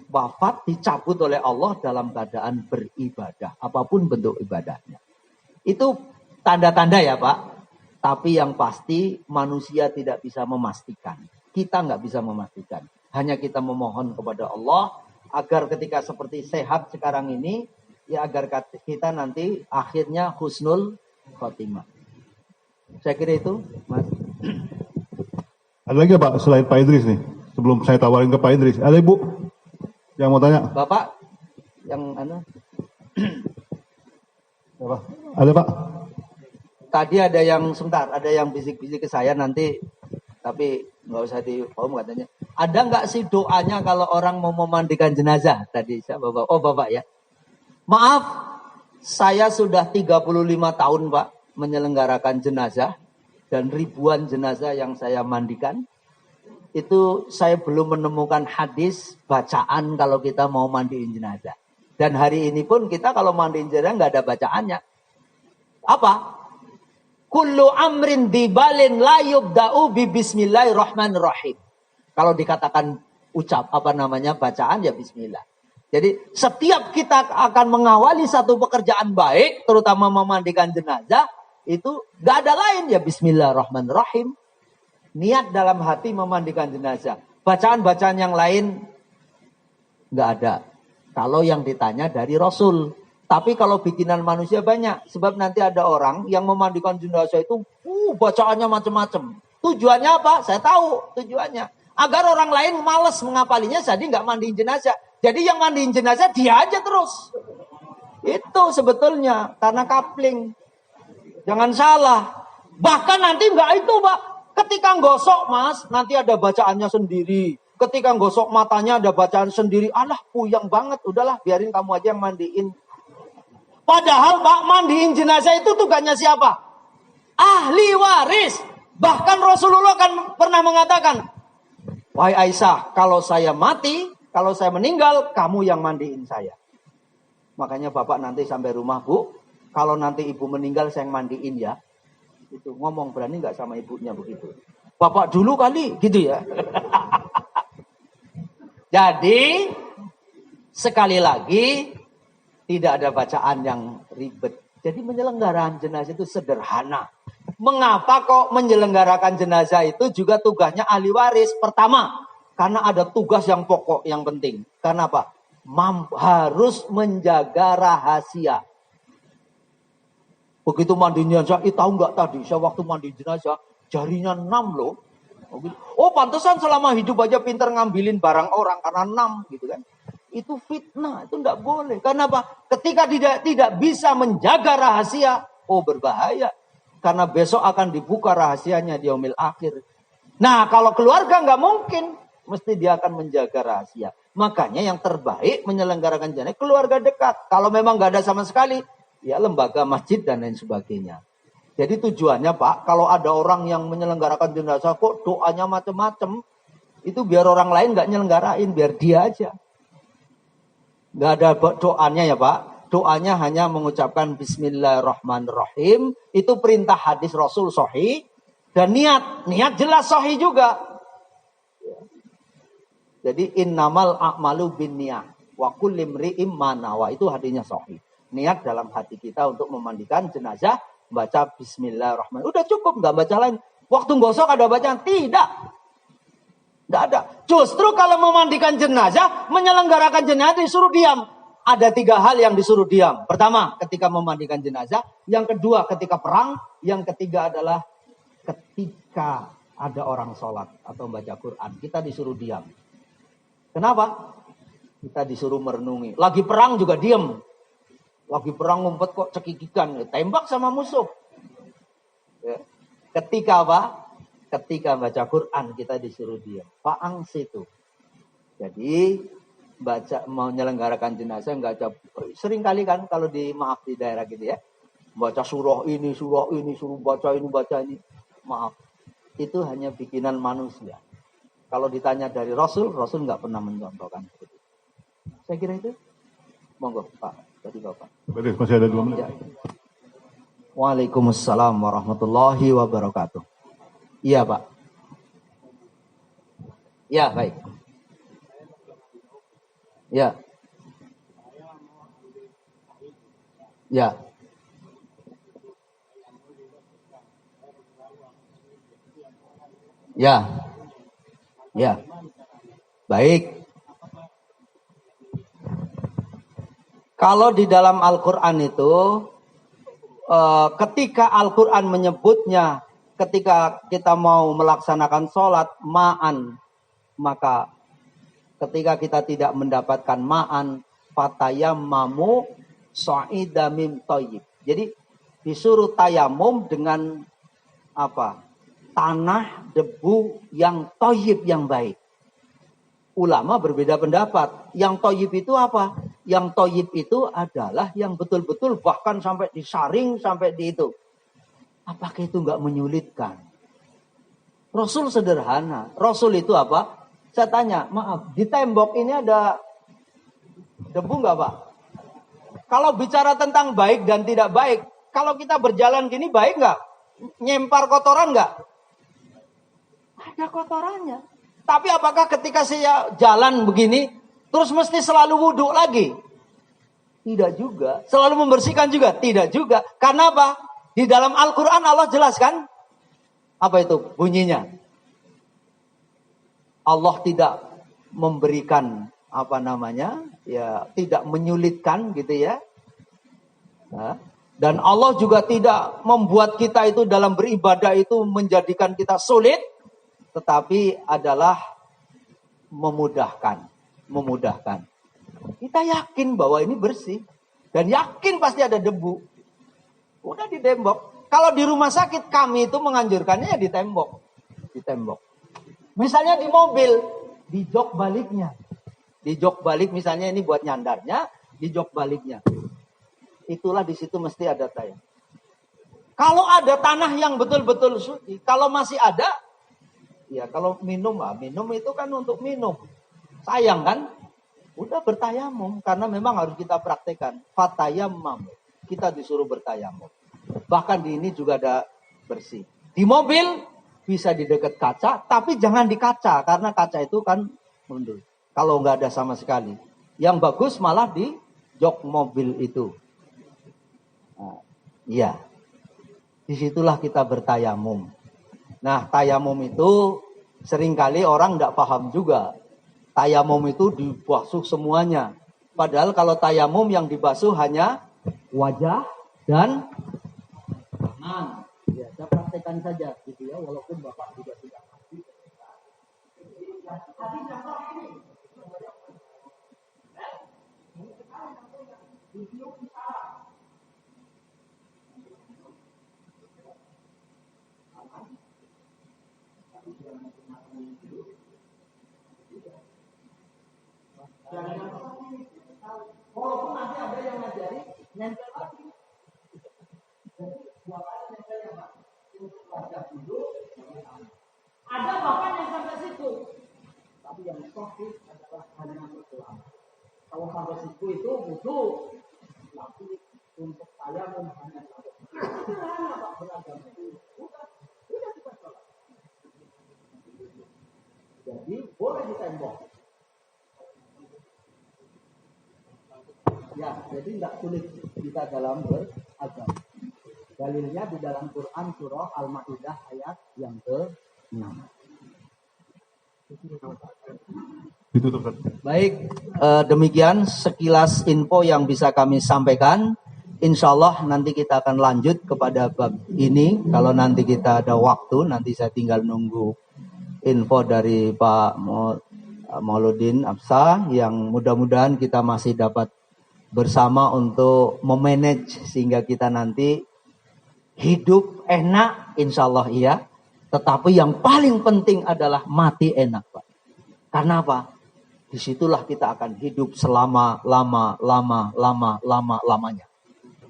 S1: Wafat dicabut oleh Allah dalam keadaan beribadah, apapun bentuk ibadahnya. Itu tanda-tanda ya Pak. Tapi yang pasti manusia tidak bisa memastikan. Kita nggak bisa memastikan. Hanya kita memohon kepada Allah agar ketika seperti sehat sekarang ini, ya agar kita nanti akhirnya husnul khotimah. Saya kira itu, Mas.
S2: Ada lagi Pak selain Pak Idris nih? Sebelum saya tawarin ke Pak Idris, ada Ibu yang mau tanya?
S1: Bapak yang
S2: Apa? Ada Pak?
S1: Tadi ada yang sebentar, ada yang bisik-bisik ke saya nanti, tapi nggak usah dipaham katanya. Ada nggak sih doanya kalau orang mau memandikan jenazah? Tadi saya Bapak, oh Bapak ya. Maaf, saya sudah 35 tahun Pak menyelenggarakan jenazah dan ribuan jenazah yang saya mandikan. Itu saya belum menemukan hadis bacaan kalau kita mau mandiin jenazah. Dan hari ini pun kita kalau mandiin jenazah nggak ada bacaannya. Apa? Kullu amrin dibalin la yubda'u bi bismillahirrahmanirrahim. Kalau dikatakan bacaan ya bismillah. Jadi setiap kita akan mengawali satu pekerjaan baik, terutama memandikan jenazah, itu gak ada lain ya bismillahirrahmanirrahim. Niat dalam hati memandikan jenazah. Bacaan-bacaan yang lain gak ada. Kalau yang ditanya dari Rasul. Tapi kalau bikinan manusia banyak. Sebab nanti ada orang yang memandikan jenazah itu bacaannya macam-macam. Tujuannya apa? Saya tahu tujuannya. Agar orang lain malas mengapalinya, jadi gak mandiin jenazah. Jadi yang mandiin jenazah dia aja terus. Itu sebetulnya karena kapling. Jangan salah. Bahkan nanti enggak itu, Pak. Ketika gosok, Mas, nanti ada bacaannya sendiri. Ketika gosok matanya ada bacaan sendiri. Alah, puyeng banget. Udahlah, biarin kamu aja yang mandiin. Padahal, Pak, mandiin jenazah itu tugasnya siapa? Ahli waris. Bahkan Rasulullah kan pernah mengatakan, wahai Aisyah, kalau saya mati, kalau saya meninggal, kamu yang mandiin saya. Makanya Bapak nanti sampai rumah, Bu, kalau nanti Ibu meninggal, saya yang mandiin ya. Itu ngomong, berani nggak sama ibunya begitu? Bapak dulu kali, gitu ya. Jadi, sekali lagi, tidak ada bacaan yang ribet. Jadi penyelenggaraan jenazah itu sederhana. Mengapa kok menyelenggarakan jenazah itu juga tugasnya ahli waris? Pertama, karena ada tugas yang pokok, yang penting. Karena apa? Harus menjaga rahasia. Begitu mandi jenazah, tahu nggak tadi? Saya waktu mandi jenazah, jarinya 6 loh. Oh, pantesan selama hidup aja pinter ngambilin barang orang karena 6 gitu kan. Itu fitnah, itu nggak boleh. Karena apa? Ketika tidak bisa menjaga rahasia, berbahaya. Karena besok akan dibuka rahasianya di yaumil akhir. Nah, kalau keluarga nggak mungkin. Mesti dia akan menjaga rahasia. Makanya yang terbaik menyelenggarakan jenazah keluarga dekat. Kalau memang nggak ada sama sekali, ya lembaga masjid dan lain sebagainya. Jadi tujuannya Pak, kalau ada orang yang menyelenggarakan jenazah kok doanya macam-macam, itu biar orang lain nggak nyelenggarain, biar dia aja. Nggak ada doanya ya Pak. Doanya hanya mengucapkan Bismillahirrahmanirrahim. Itu perintah hadis Rasul sahih. Dan niat jelas sahih juga. Jadi innamal a'malu binniyah wa kulli imri'in ma nawa. Itu hadisnya sahih. Niat dalam hati kita untuk memandikan jenazah, baca Bismillahirrahmanirrahim. Udah cukup, nggak baca lain. Waktu gosok ada bacaan? Tidak. Nggak ada. Justru kalau memandikan jenazah, menyelenggarakan jenazah disuruh diam. Ada 3 hal yang disuruh diam. Pertama, ketika memandikan jenazah. Yang kedua, ketika perang. Yang ketiga adalah ketika ada orang sholat atau baca Quran. Kita disuruh diam. Kenapa? Kita disuruh merenungi. Lagi perang juga diam. Lagi perang ngumpet kok cekikikan. Tembak sama musuh. Ya. Ketika apa? Ketika baca Quran kita disuruh diam. Faang situ. Jadi mau menyelenggarakan jenazah nggak ada. Sering kali kan kalau di daerah gitu ya. Baca surah ini, suruh baca ini. Maaf. Itu hanya bikinan manusia. Kalau ditanya dari Rasul nggak pernah mencontohkan seperti itu. Saya kira itu. Monggo Pak. Tadi Bapak.
S2: Berarti masih ada 2 menit.
S1: Ya. Waalaikumsalam warahmatullahi wabarakatuh. Iya Pak. Ya baik. Ya. Ya. Ya. Ya. Baik. Kalau di dalam Al-Quran itu, ketika Al-Quran menyebutnya, ketika kita mau melaksanakan sholat, ma'an, maka ketika kita tidak mendapatkan ma'an, fatayammamu sa'idamim toyib. Jadi disuruh tayamum dengan apa? Tanah, debu yang toyib, yang baik. Ulama berbeda pendapat. Yang toyib itu apa? Yang toyib itu adalah yang betul-betul bahkan sampai disaring, sampai di itu. Apakah itu nggak menyulitkan? Rasul sederhana. Rasul itu apa? Saya tanya, maaf, di tembok ini ada debu nggak Pak? Kalau bicara tentang baik dan tidak baik, kalau kita berjalan gini baik nggak? Nyempar kotoran nggak? Ada kotorannya. Tapi apakah ketika saya jalan begini, terus mesti selalu wudhu lagi? Tidak juga. Selalu membersihkan juga? Tidak juga. Karena apa? Di dalam Al-Quran Allah jelaskan. Apa itu bunyinya? Allah tidak memberikan ya tidak menyulitkan gitu ya. Dan Allah juga tidak membuat kita itu dalam beribadah itu menjadikan kita sulit. Tetapi adalah memudahkan. Kita yakin bahwa ini bersih. Dan yakin pasti ada debu. Udah di tembok. Kalau di rumah sakit kami itu menganjurkannya ya di tembok. Di tembok. Misalnya di mobil. Di jok baliknya. Di jok balik misalnya ini buat nyandarnya. Di jok baliknya. Itulah di situ mesti ada tayamum. Kalau ada tanah yang betul-betul suci. Kalau masih ada. Ya kalau minum itu kan untuk minum. Sayang kan? Udah bertayamum. Karena memang harus kita praktekkan. Fatayamam. Kita disuruh bertayamum. Bahkan di ini juga ada bersih. Di mobil bisa di dekat kaca. Tapi jangan di kaca. Karena kaca itu kan mundur. Kalau nggak ada sama sekali. Yang bagus malah di jok mobil itu. Nah, iya. Disitulah kita bertayamum. Nah, tayamum itu seringkali orang tidak paham juga. Tayamum itu dibasuh semuanya. Padahal kalau tayamum yang dibasuh hanya wajah dan tangan. Ya, saya praktekkan saja gitu ya, walaupun Bapak juga tidak pasti. Walaupun nanti ada yang ngajari nempel lagi. Jadi dua kali nempel yang untuk wajah dulu. Ada bahkan yang sampai situ. Tapi yang sahih adalah hanya berdoa. Kalau sampai situ itu butuh. Tapi untuk tayamum hanya satu. Sederhana Pak beragama itu. Udah kita sholat. Jadi boleh ditembok. Ya, jadi tidak sulit kita dalam beragama. Dalilnya di dalam Quran surah Al-Maidah ayat yang ke-6. Baik, demikian sekilas info yang bisa kami sampaikan. Insya Allah nanti kita akan lanjut kepada bab ini. Kalau nanti kita ada waktu, nanti saya tinggal nunggu info dari Pak Mauludin Absa yang mudah-mudahan kita masih dapat bersama untuk memanage sehingga kita nanti hidup enak, insya Allah iya. Tetapi yang paling penting adalah mati enak, Pak. Karena apa? Disitulah kita akan hidup lamanya.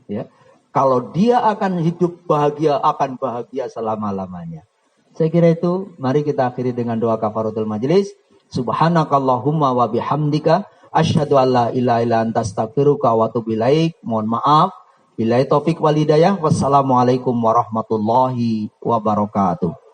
S1: Ya, kalau dia akan hidup bahagia, akan bahagia selama-lamanya. Saya kira itu. Mari kita akhiri dengan doa kafaratul majelis. Subhanakallahumma wa bihamdika. Asyhadu an la ilaha illa anta astaghfiruka wa atubu ilaik. Mohon maaf. Billahi taufik wal hidayah. Wassalamualaikum warahmatullahi wabarakatuh.